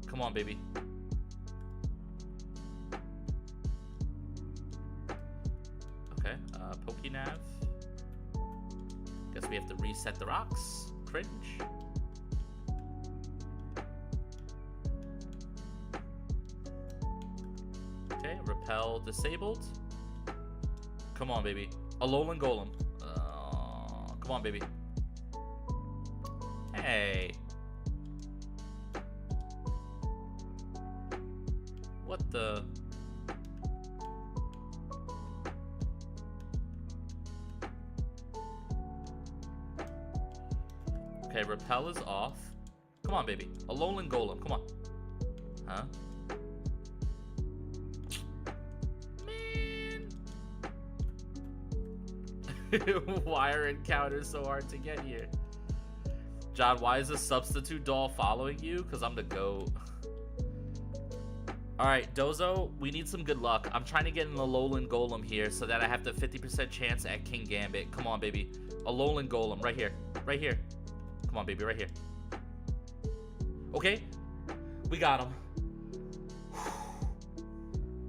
Come on, baby. Okay, Pokénav. Guess we have to reset the rocks. Cringe. Okay, Repel disabled. Come on, baby. Alolan Golem. Come on, baby. Hey. What the? Okay, Repel is off. Come on, baby. Alolan Golem. Come on. Huh? Why are encounters so hard to get here? John, why is a substitute doll following you? Because I'm the GOAT. Alright, Dozo, we need some good luck. I'm trying to get an Alolan Golem here so that I have the 50% chance at King Gambit. Come on, baby. Alolan Golem, right here. Right here. Come on, baby, right here. Okay. We got him.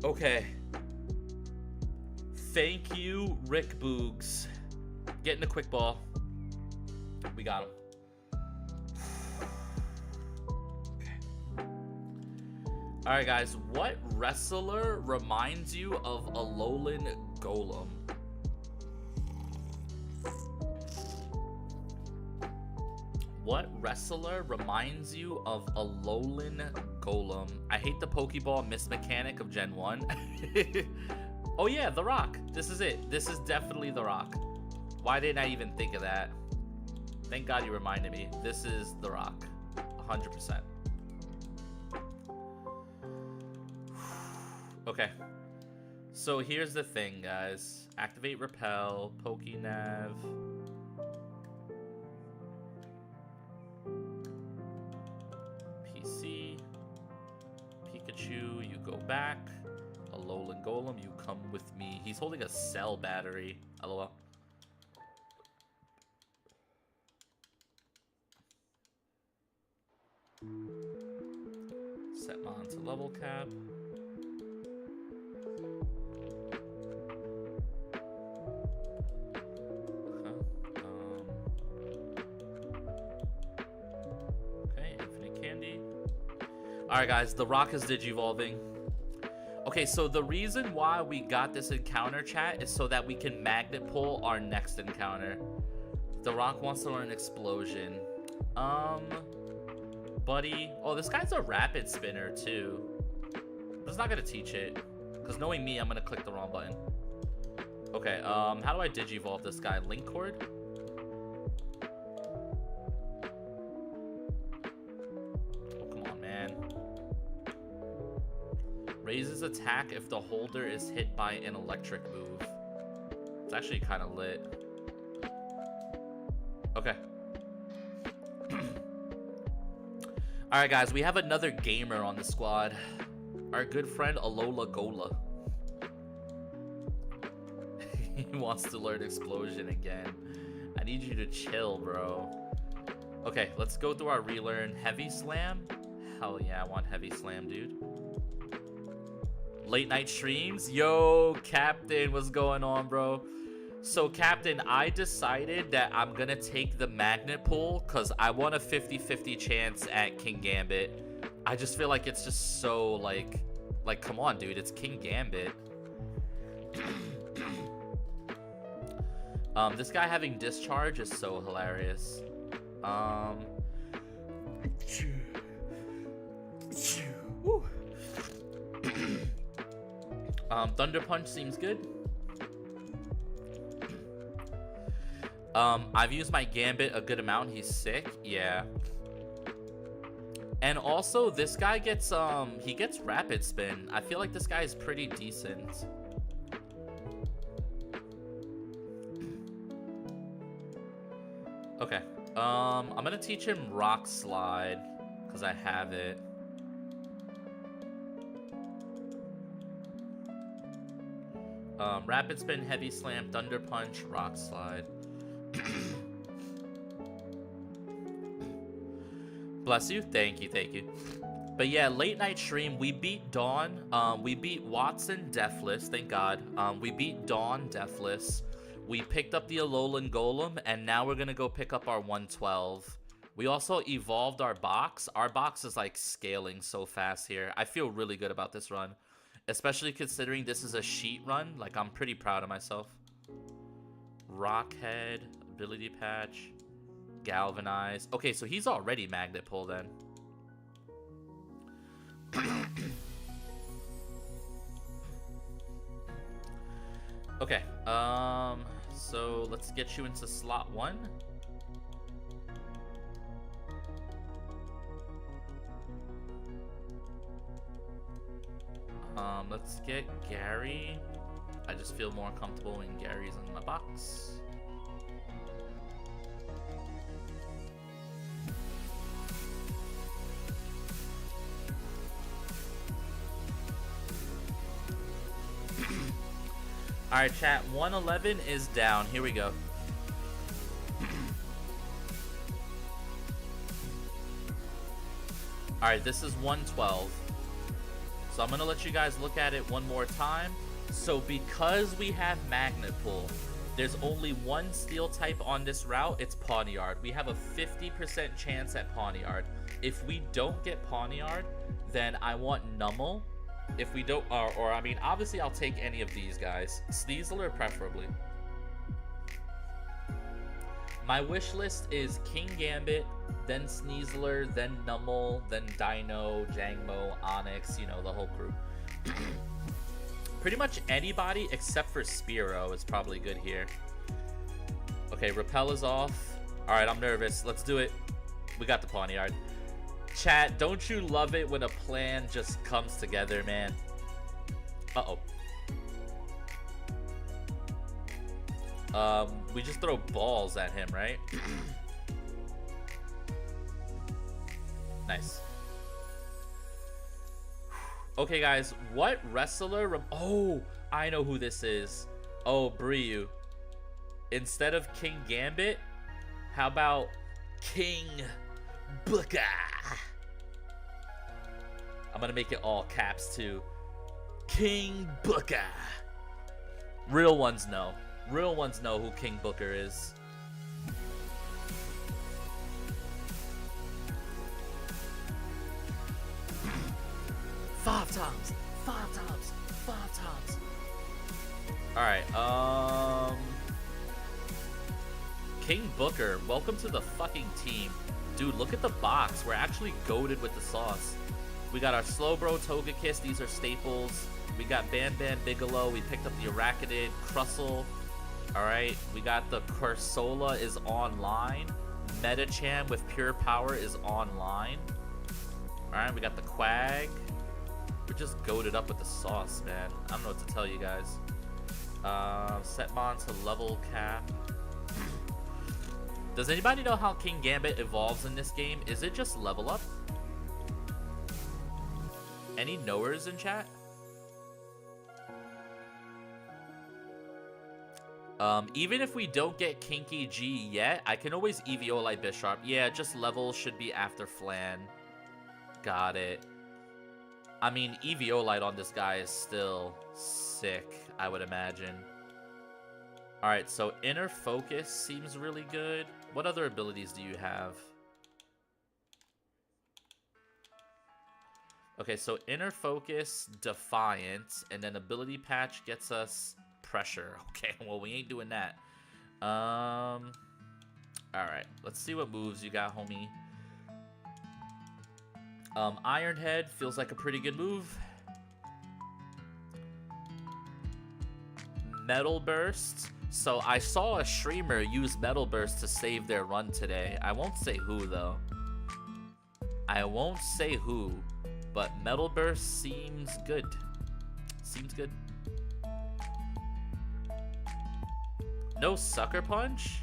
Okay. Thank you, Rick Boogs. Getting a quick ball. We got him. Okay. Alright, guys. What wrestler reminds you of Alolan Golem? What wrestler reminds you of Alolan Golem? I hate the Pokeball miss mechanic of Gen 1. Oh yeah, the rock. This is it. This is definitely the rock. Why didn't I even think of that? Thank God you reminded me. This is the rock. 100%. Okay. So here's the thing, guys. Activate repel, Pokénav. PC. Pikachu, you go back. Alolan Golem, you come with me. He's holding a cell battery. LOL. Set Mon to level cap. Okay, infinite candy. Alright guys, the rock is digivolving. Okay, so the reason why we got this encounter, chat, is so that we can magnet pull our next encounter. The rock wants to learn explosion. Buddy. Oh, this guy's a rapid spinner too. I'm just not gonna teach it, because knowing me, I'm gonna click the wrong button. Okay, how do I digivolve this guy? Link cord? Oh, come on, man. Raises attack if the holder is hit by an electric move. It's actually kind of lit. Okay. Alright guys, we have another gamer on the squad. Our good friend Alola Gola. He wants to learn explosion again. I need you to chill, bro. Okay, let's go through our relearn. Heavy Slam? Hell yeah, I want Heavy Slam, dude. Late night streams? Yo, Captain, what's going on, bro? So, Captain, I decided that I'm gonna take the magnet pull because I want a 50-50 chance at King Gambit. I just feel like it's just so, like, come on, dude, it's King Gambit. This guy having discharge is so hilarious. Thunder Punch seems good. I've used my Gambit a good amount. He's sick. Yeah. And also, this guy gets, he gets Rapid Spin. I feel like this guy is pretty decent. Okay. I'm gonna teach him Rock Slide, because I have it. Rapid Spin, Heavy Slam, Thunder Punch, Rock Slide. Bless you. Thank you, thank you. But yeah, late night stream, we beat Dawn. We beat Watson Deathless, thank God. We beat Dawn Deathless. We picked up the Alolan Golem, and now we're gonna go pick up our 112. We also evolved our box. Our box is like scaling so fast here. I feel really good about this run, especially considering this is a sheet run. Like, I'm pretty proud of myself. Rockhead, Ability Patch, Galvanize. Okay, so he's already Magnet Pull then. Okay, so let's get you into slot 1. Let's get Gary. I just feel more comfortable when Gary's in my box. Alright, chat, 111 is down. Here we go. Alright, this is 112. So I'm going to let you guys look at it one more time. So because we have Magnet Pull, there's only one steel type on this route. It's Pawniard. We have a 50% chance at Pawniard. If we don't get Pawniard, then I want Nummel. If we don't, or I mean, obviously I'll take any of these guys. Sneasler preferably. My wish list is King Gambit, then Sneasler, then Nummel, then Dino, Jangmo, Onyx, you know, the whole crew. Pretty much anybody except for Spearow is probably good here. Okay, Repel is off. Alright, I'm nervous. Let's do it. We got the Pawniard. Chat, don't you love it when a plan just comes together, man? Uh-oh. We just throw balls at him, right? Nice. Okay, guys, what wrestler... Oh, I know who this is. Oh, Bryu. Instead of King Gambit, how about King Booker? I'm gonna make it all caps, too. King Booker. Real ones know. Real ones know who King Booker is. Five times. Alright, King Booker, welcome to the fucking team. Dude, look at the box. We're actually goated with the sauce. We got our Slowbro, Togekiss, these are staples. We got Bam Bam Bigelow, we picked up the Arachnid, Crustle. Alright, we got the Corsola is online. Metacham with Pure Power is online. Alright, we got the Quag. We're just goated up with the sauce, man. I don't know what to tell you guys. Setmon to level cap. Does anybody know how King Gambit evolves in this game? Is it just level up? Any knowers in chat? Even if we don't get Kinky G yet, I can always Eviolite Bisharp. Yeah, just level should be after Flan. Got it. I mean, Eviolite on this guy is still sick, I would imagine. Alright, so Inner Focus seems really good. What other abilities do you have? Okay, so Inner Focus, Defiant, and then Ability Patch gets us Pressure. Okay, well, we ain't doing that. Alright, let's see what moves you got, homie. Iron Head feels like a pretty good move. Metal Burst. So I saw a streamer use Metal Burst to save their run today. I won't say who, though. I won't say who, but Metal Burst seems good. Seems good. No Sucker Punch?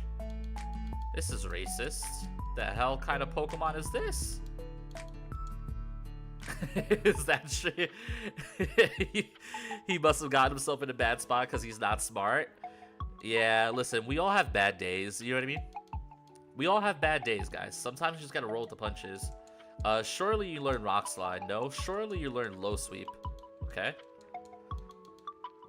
This is racist. The hell kind of Pokemon is this? Is that shit? He must have got himself in a bad spot because he's not smart. Yeah, listen, we all have bad days. You know what I mean? We all have bad days, guys. Sometimes you just gotta roll with the punches. Surely you learn Rock Slide. No, surely you learn Low Sweep. Okay.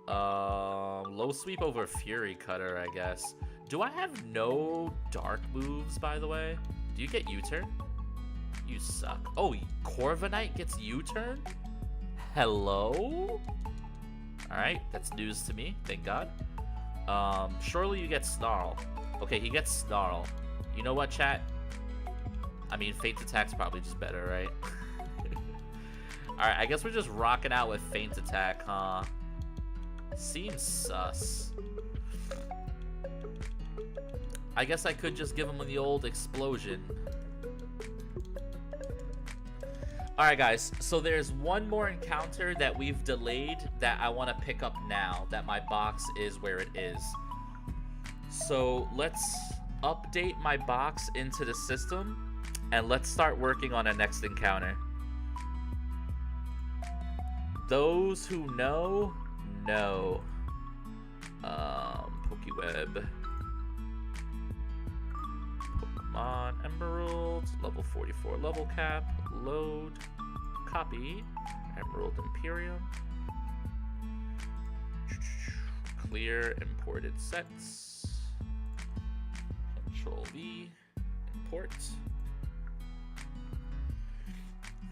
Low Sweep over Fury Cutter, I guess. Do I have no dark moves, by the way? Do you get U-turn? You suck. Oh, Corviknight gets U-turn? Hello? Alright, that's news to me. Thank God. Surely you get Snarl. Okay, he gets Snarl. You know what, chat? I mean, Feint Attack's probably just better, right? Alright, I guess we're just rocking out with Feint Attack, huh? Seems sus. I guess I could just give him the old Explosion. Alright guys, so there's one more encounter that we've delayed that I want to pick up now, that my box is where it is. So let's update my box into the system, and let's start working on a next encounter. Those who know. Pokeweb. Pokemon Emerald, level 44 level cap, load, copy, Emerald Imperium, clear imported sets, Control V, import.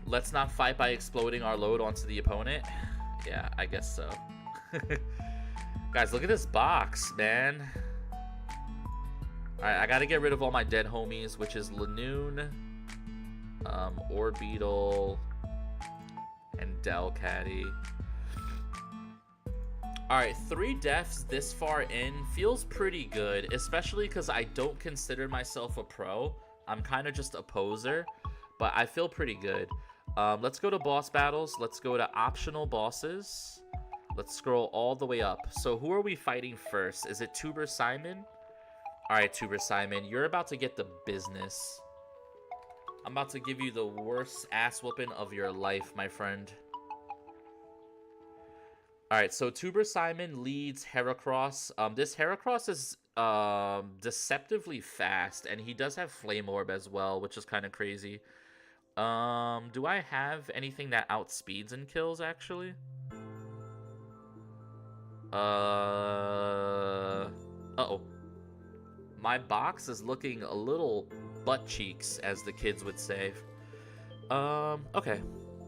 Let's not fight by exploding our load onto the opponent. Yeah, I guess so. Guys, look at this box, man. Alright, I gotta get rid of all my dead homies, which is Lanoon, Orbeetle, and Delcatty. Alright, 3 deaths this far in feels pretty good, especially because I don't consider myself a pro. I'm kind of just a poser, but I feel pretty good. Let's go to boss battles. Let's go to optional bosses. Let's scroll all the way up. So who are we fighting first? Is it Tuber Simon? Alright, Tuber Simon, you're about to get the business. I'm about to give you the worst ass whooping of your life, my friend. Alright, so Tuber Simon leads Heracross. This Heracross is deceptively fast, and he does have Flame Orb as well, which is kind of crazy. Do I have anything that outspeeds and kills, actually? Uh-oh. My box is looking a little butt cheeks, as the kids would say. Okay.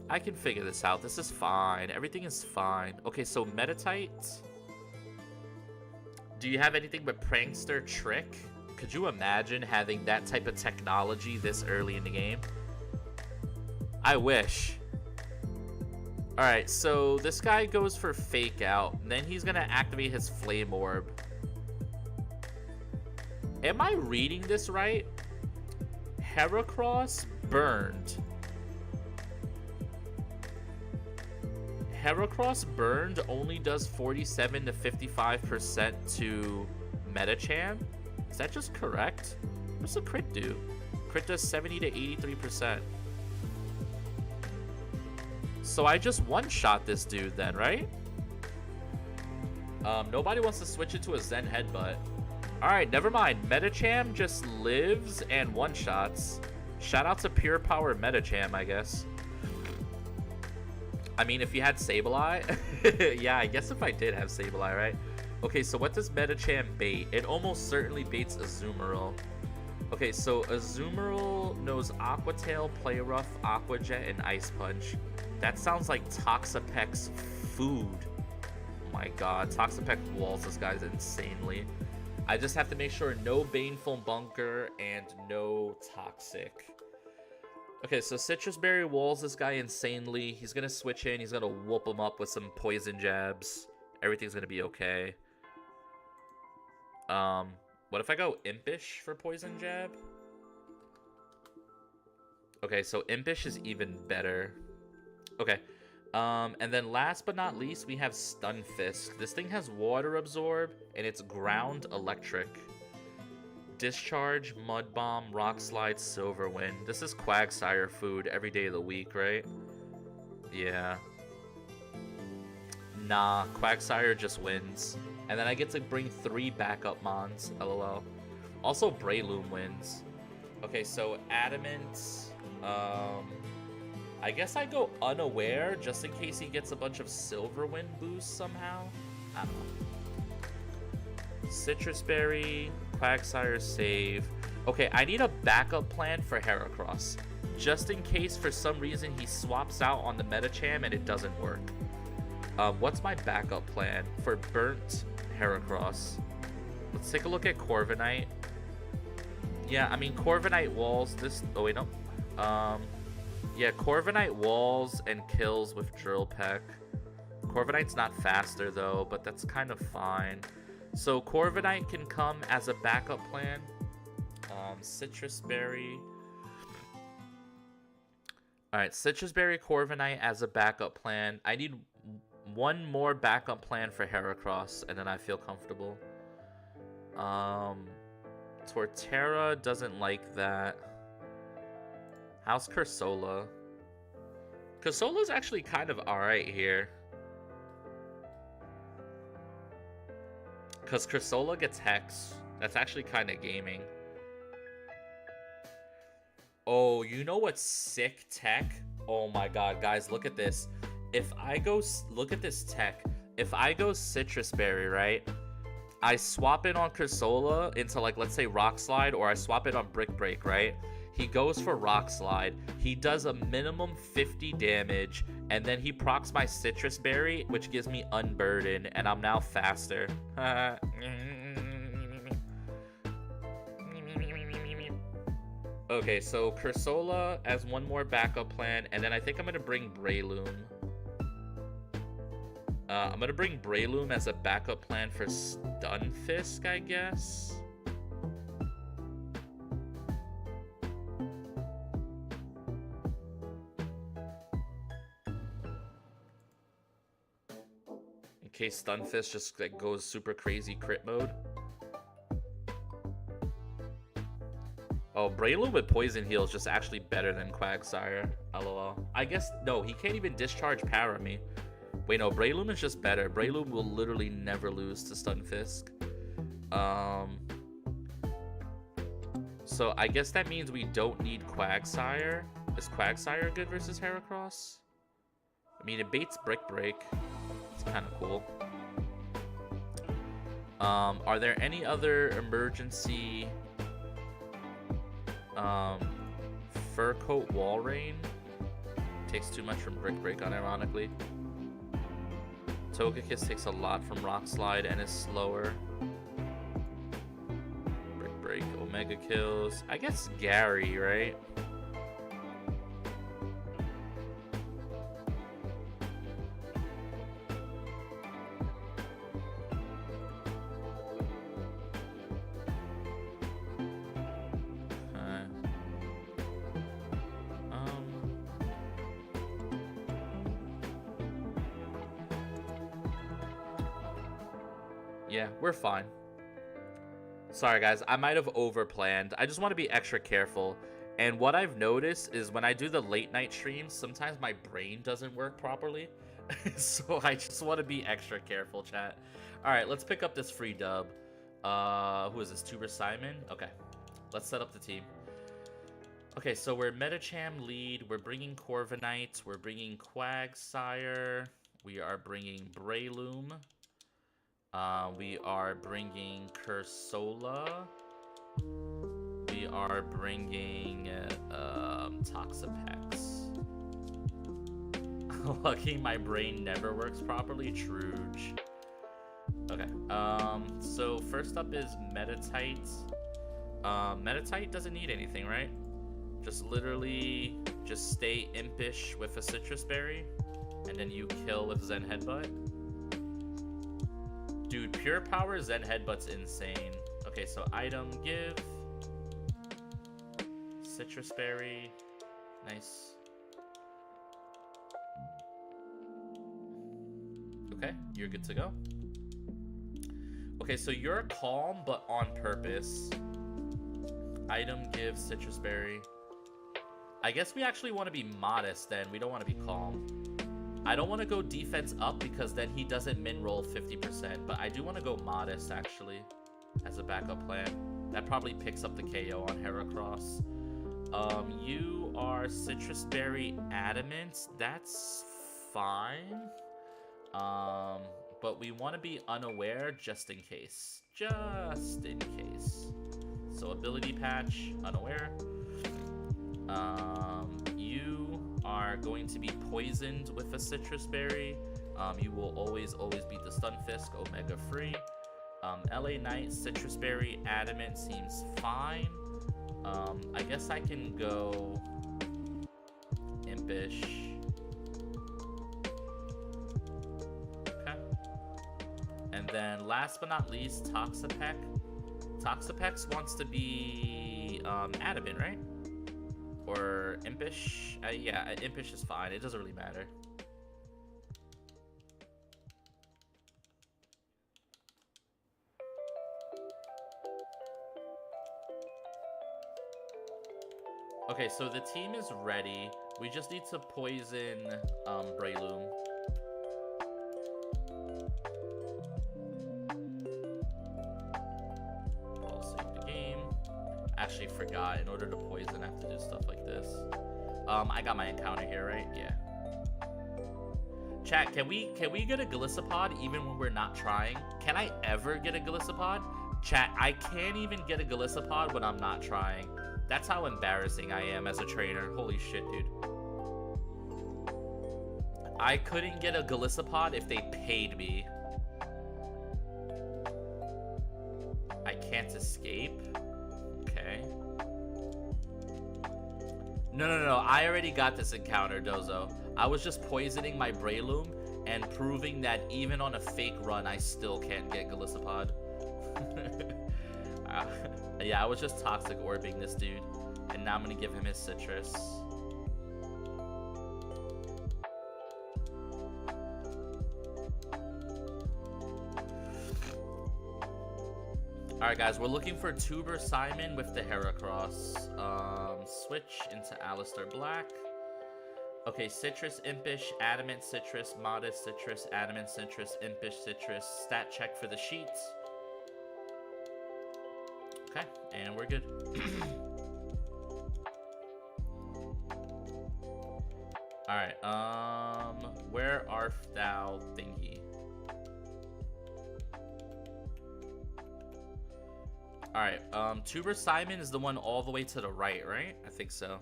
I can figure this out. This is fine. Everything is fine. Okay, so Metatite. Do you have anything but Prankster Trick? Could you imagine having that type of technology this early in the game? I wish. Alright, so this guy goes for Fake Out. And then he's going to activate his Flame Orb. Am I reading this right? Heracross burned. Heracross burned only does 47 to 55% to Metacham. Is that just correct? What's the crit do? Crit does 70 to 83%. So I just one-shot this dude then, right? Nobody wants to switch it to a Zen Headbutt. Alright, never mind. Metacham just lives and one-shots. Shout out to Pure Power Metacham, I guess. I mean, if you had Sableye. Yeah, I guess if I did have Sableye, right? Okay, so what does Metacham bait? It almost certainly baits Azumarill. Okay, so Azumarill knows Aqua Tail, Play Rough, Aqua Jet, and Ice Punch. That sounds like Toxapec's food. Oh my god, Toxapec walls this guy's insanely. I just have to make sure no Baneful Bunker and no Toxic. Okay, so Citrus Berry walls this guy insanely. He's gonna switch in. He's gonna whoop him up with some poison jabs. Everything's gonna be okay. What if I go Impish for poison jab? Okay, so Impish is even better. Okay. And then last but not least, we have Stunfisk. This thing has Water Absorb, and it's Ground Electric. Discharge, Mud Bomb, Rock Slide, Silver Wind. This is Quagsire food every day of the week, right? Yeah. Nah, Quagsire just wins. And then I get to bring 3 backup Mons, lol. Also, Breloom wins. Okay, so Adamant. I guess I go Unaware just in case he gets a bunch of Silver Wind boosts somehow. I don't know. Citrus Berry, Quagsire save. Okay, I need a backup plan for Heracross. Just in case for some reason he swaps out on the Metacham and it doesn't work. What's my backup plan for Burnt Heracross? Let's take a look at Corviknight. Yeah, I mean, Corviknight walls this... Oh, wait, no. Yeah, Corviknight walls and kills with Drill Peck. Corviknight's not faster, though, but that's kind of fine. So Corviknight can come as a backup plan. Citrus Berry. Alright, Citrus Berry, Corviknight as a backup plan. I need one more backup plan for Heracross, and then I feel comfortable. Torterra doesn't like that. How's Cursola? Cursola's actually kind of alright here. Because Cursola gets Hex. That's actually kind of gaming. Oh, you know what's sick tech? Oh my god, guys, look at this. If I go... Look at this tech. If I go Citrus Berry, right? I swap it on Cursola into, like, let's say Rock Slide, or I swap it on Brick Break, right? He goes for Rock Slide. He does a minimum 50 damage, and then he procs my Citrus Berry, which gives me Unburden, and I'm now faster. Okay, so Cursola as one more backup plan, and then I think I'm going to bring Breloom. I'm gonna bring Breloom as a backup plan for Stunfisk, I guess. In case Stunfisk just like goes super crazy crit mode. Oh, Breloom with Poison Heal is just actually better than Quagsire. LOL. I guess, no, he can't even discharge Para Me. Wait, no, Breloom is just better. Breloom will literally never lose to Stunfisk. So I guess that means we don't need Quagsire. Is Quagsire good versus Heracross? I mean, it baits Brick Break. It's kind of cool. Are there any other emergency... Fur Coat Wall Rain? Takes too much from Brick Break, unironically. Togekiss takes a lot from Rock Slide and is slower. Brick Break, Omega kills. I guess Gary, right? Yeah, we're fine. Sorry, guys. I might have overplanned. I just want to be extra careful. And what I've noticed is when I do the late night streams, sometimes my brain doesn't work properly. So I just want to be extra careful, chat. All right, let's pick up this free dub. Who is this? Tuber Simon? Okay, let's set up the team. Okay, so we're Metacham lead. We're bringing Corviknight. We're bringing Quagsire. We are bringing Breloom. We are bringing Cursola. We are bringing Toxapex. Lucky my brain never works properly. Truge. Okay. So first up is Metatite. Metatite doesn't need anything, right? Just literally just stay impish with a Citrus Berry, and then you kill with Zen Headbutt. Dude, Pure Power Zen Headbutt's insane. Okay, so item give. Citrus Berry. Nice. Okay, you're good to go. Okay, so you're calm, but on purpose. Item give Citrus Berry. I guess we actually want to be modest then. We don't want to be calm. I don't want to go defense up because then he doesn't min roll 50%, but I do want to go modest actually as a backup plan. That probably picks up the KO on Heracross. You are Citrus Berry Adamant. That's fine. But we want to be unaware just in case. Just in case. So ability patch, unaware. You are going to be poisoned with a Citrus Berry. You will always beat the Stunfisk, Omega free. LA Knight, Citrus Berry, Adamant seems fine. I guess I can go Impish. Okay. And then last but not least, Toxapex. Toxapex wants to be Adamant, right? Or Impish? Yeah, Impish is fine. It doesn't really matter. Okay, so the team is ready. We just need to poison Breloom. I'll save the game. Actually forgot, in order to poison I have to do stuff like this. I got my encounter here, right? Yeah. Chat, can we get a Golisopod even when we're not trying? Can I ever get a Golisopod? Chat, I can't even get a Golisopod when I'm not trying. That's how embarrassing I am as a trainer. Holy shit, dude. I couldn't get a Golisopod if they paid me. I can't escape. Okay. No. I already got this encounter, Dozo. I was just poisoning my Breloom, and proving that even on a fake run, I still can't get Golisopod. Yeah, I was just toxic orbing this dude, and now I'm gonna give him his citrus. Alright guys, we're looking for Tuber Simon with the Heracross. Switch into Alistair Black. Okay, Citrus, Impish, Adamant, Citrus, Modest, Citrus, Adamant, Citrus, Impish, Citrus. Stat check for the sheets. Okay, and we're good. Alright, where art thou thingy? Alright, Tuber Simon is the one all the way to the right, right? I think so.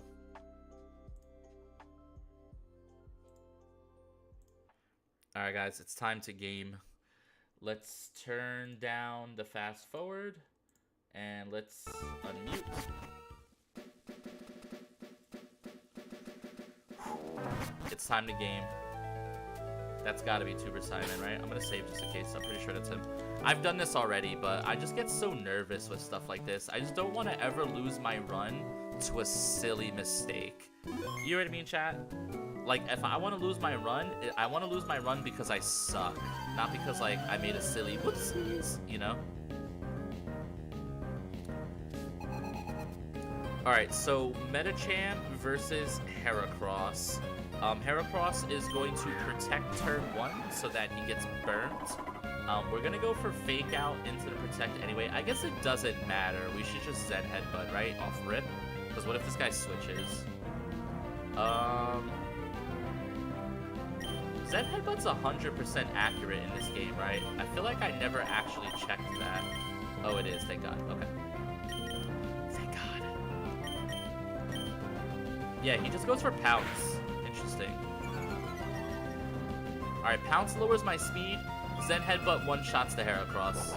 Alright guys, it's time to game. Let's turn down the fast forward. And let's unmute. It's time to game. That's gotta be Tuber Simon, right? I'm gonna save just in case. I'm pretty sure that's him. I've done this already, but I just get so nervous with stuff like this. I just don't want to ever lose my run to a silly mistake. You know what I mean, chat? Like, if I want to lose my run, I want to lose my run because I suck. Not because, like, I made a silly whoopsies, you know? Alright, so Metachamp versus Heracross. Heracross is going to protect turn 1 so that he gets burnt. We're gonna go for Fake Out into the Protect anyway. I guess it doesn't matter. We should just Zen Headbutt, right? Off rip. Because what if this guy switches? Zen Headbutt's 100% accurate in this game, right? I feel like I never actually checked that. Oh, it is. Thank God. Okay. Thank God. Yeah, he just goes for Pounce. Interesting. Alright, Pounce lowers my speed. Zen Headbutt one-shots the Heracross.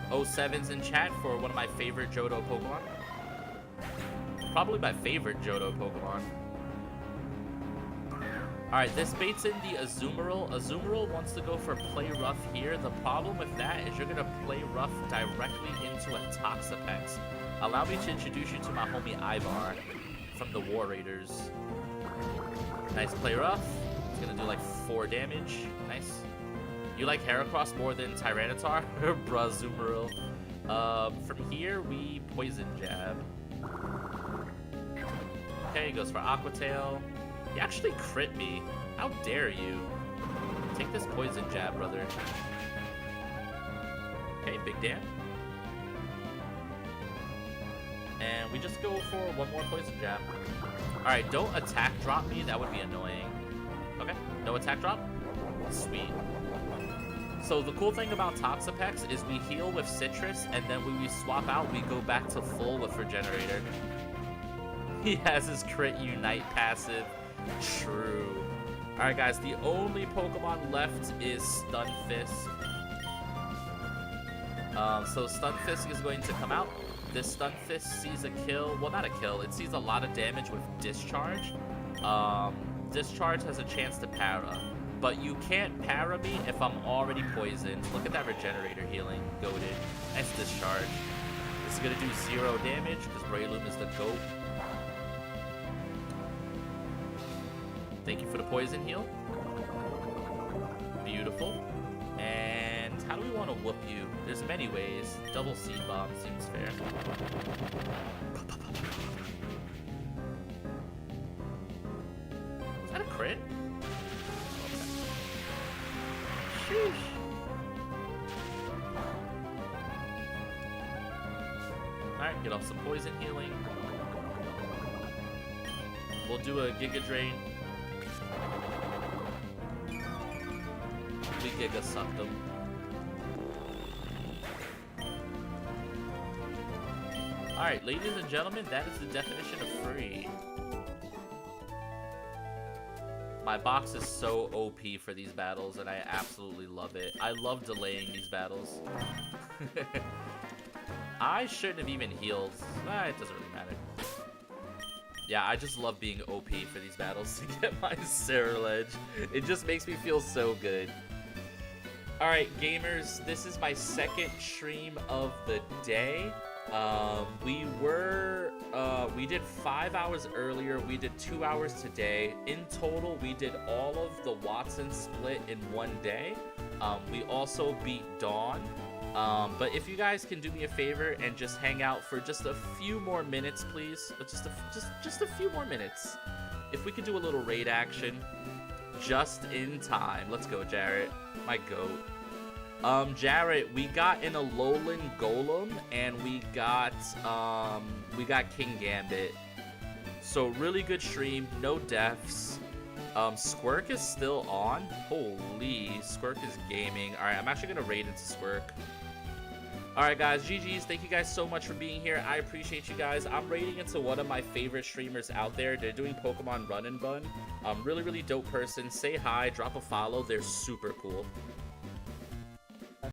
07's in chat for one of my favorite Johto Pokemon. Probably my favorite Johto Pokemon. Alright, this baits in the Azumarill. Azumarill wants to go for Play Rough here. The problem with that is you're going to Play Rough directly into a Toxapex. Allow me to introduce you to my homie Ivar from the War Raiders. Nice Play Rough. It's going to do like 4 damage. Nice. You like Heracross more than Tyranitar? Bruh, Azumarill. From here, we Poison Jab. Okay, he goes for Aqua Tail. He actually crit me. How dare you? Take this Poison Jab, brother. Okay, big damn. And we just go for one more Poison Jab. Alright, don't attack drop me. That would be annoying. Okay, no attack drop. Sweet. So the cool thing about Toxapex is we heal with Citrus, and then when we swap out, we go back to full with Regenerator. He has his Crit Unite passive. True. Alright guys, the only Pokemon left is Stunfisk. So Stunfisk is going to come out. This Stunfisk sees a kill. Well, not a kill. It sees a lot of damage with Discharge. Discharge has a chance to para. But you can't para me if I'm already poisoned. Look at that Regenerator healing. Goated. Nice Discharge. This is going to do 0 damage because Breloom is the GOAT. Thank you for the poison heal. Beautiful. And how do we want to whoop you? There's many ways. Double Seed Bomb seems fair. Was that a crit? Okay. Sheesh. Alright, get off some poison healing. We'll do a Giga Drain. We Giga suck them. Alright, ladies and gentlemen, that is the definition of free. My box is so OP for these battles, and I absolutely love it. I love delaying these battles. I shouldn't have even healed. It doesn't really matter. Yeah, I just love being OP for these battles to get my Sarah Ledge. It just makes me feel so good. Alright, gamers, this is my second stream of the day. We did 5 hours earlier, we did 2 hours today. In total, we did all of the Watson split in one day. We also beat Dawn. But if you guys can do me a favor and just hang out for just a few more minutes, please. Just a few more minutes. If we could do a little raid action just in time. Let's go, Jarrett. My goat. Jarrett, we got an Alolan Golem and we got King Gambit. So really good stream, no deaths. Squirk is still on. Holy, Squirk is gaming. Alright, I'm actually gonna raid into Squirk. Alright guys, GG's. Thank you guys so much for being here. I appreciate you guys. I'm raiding into one of my favorite streamers out there. They're doing Pokemon Run and Bun. Really, really dope person. Say hi, drop a follow. They're super cool.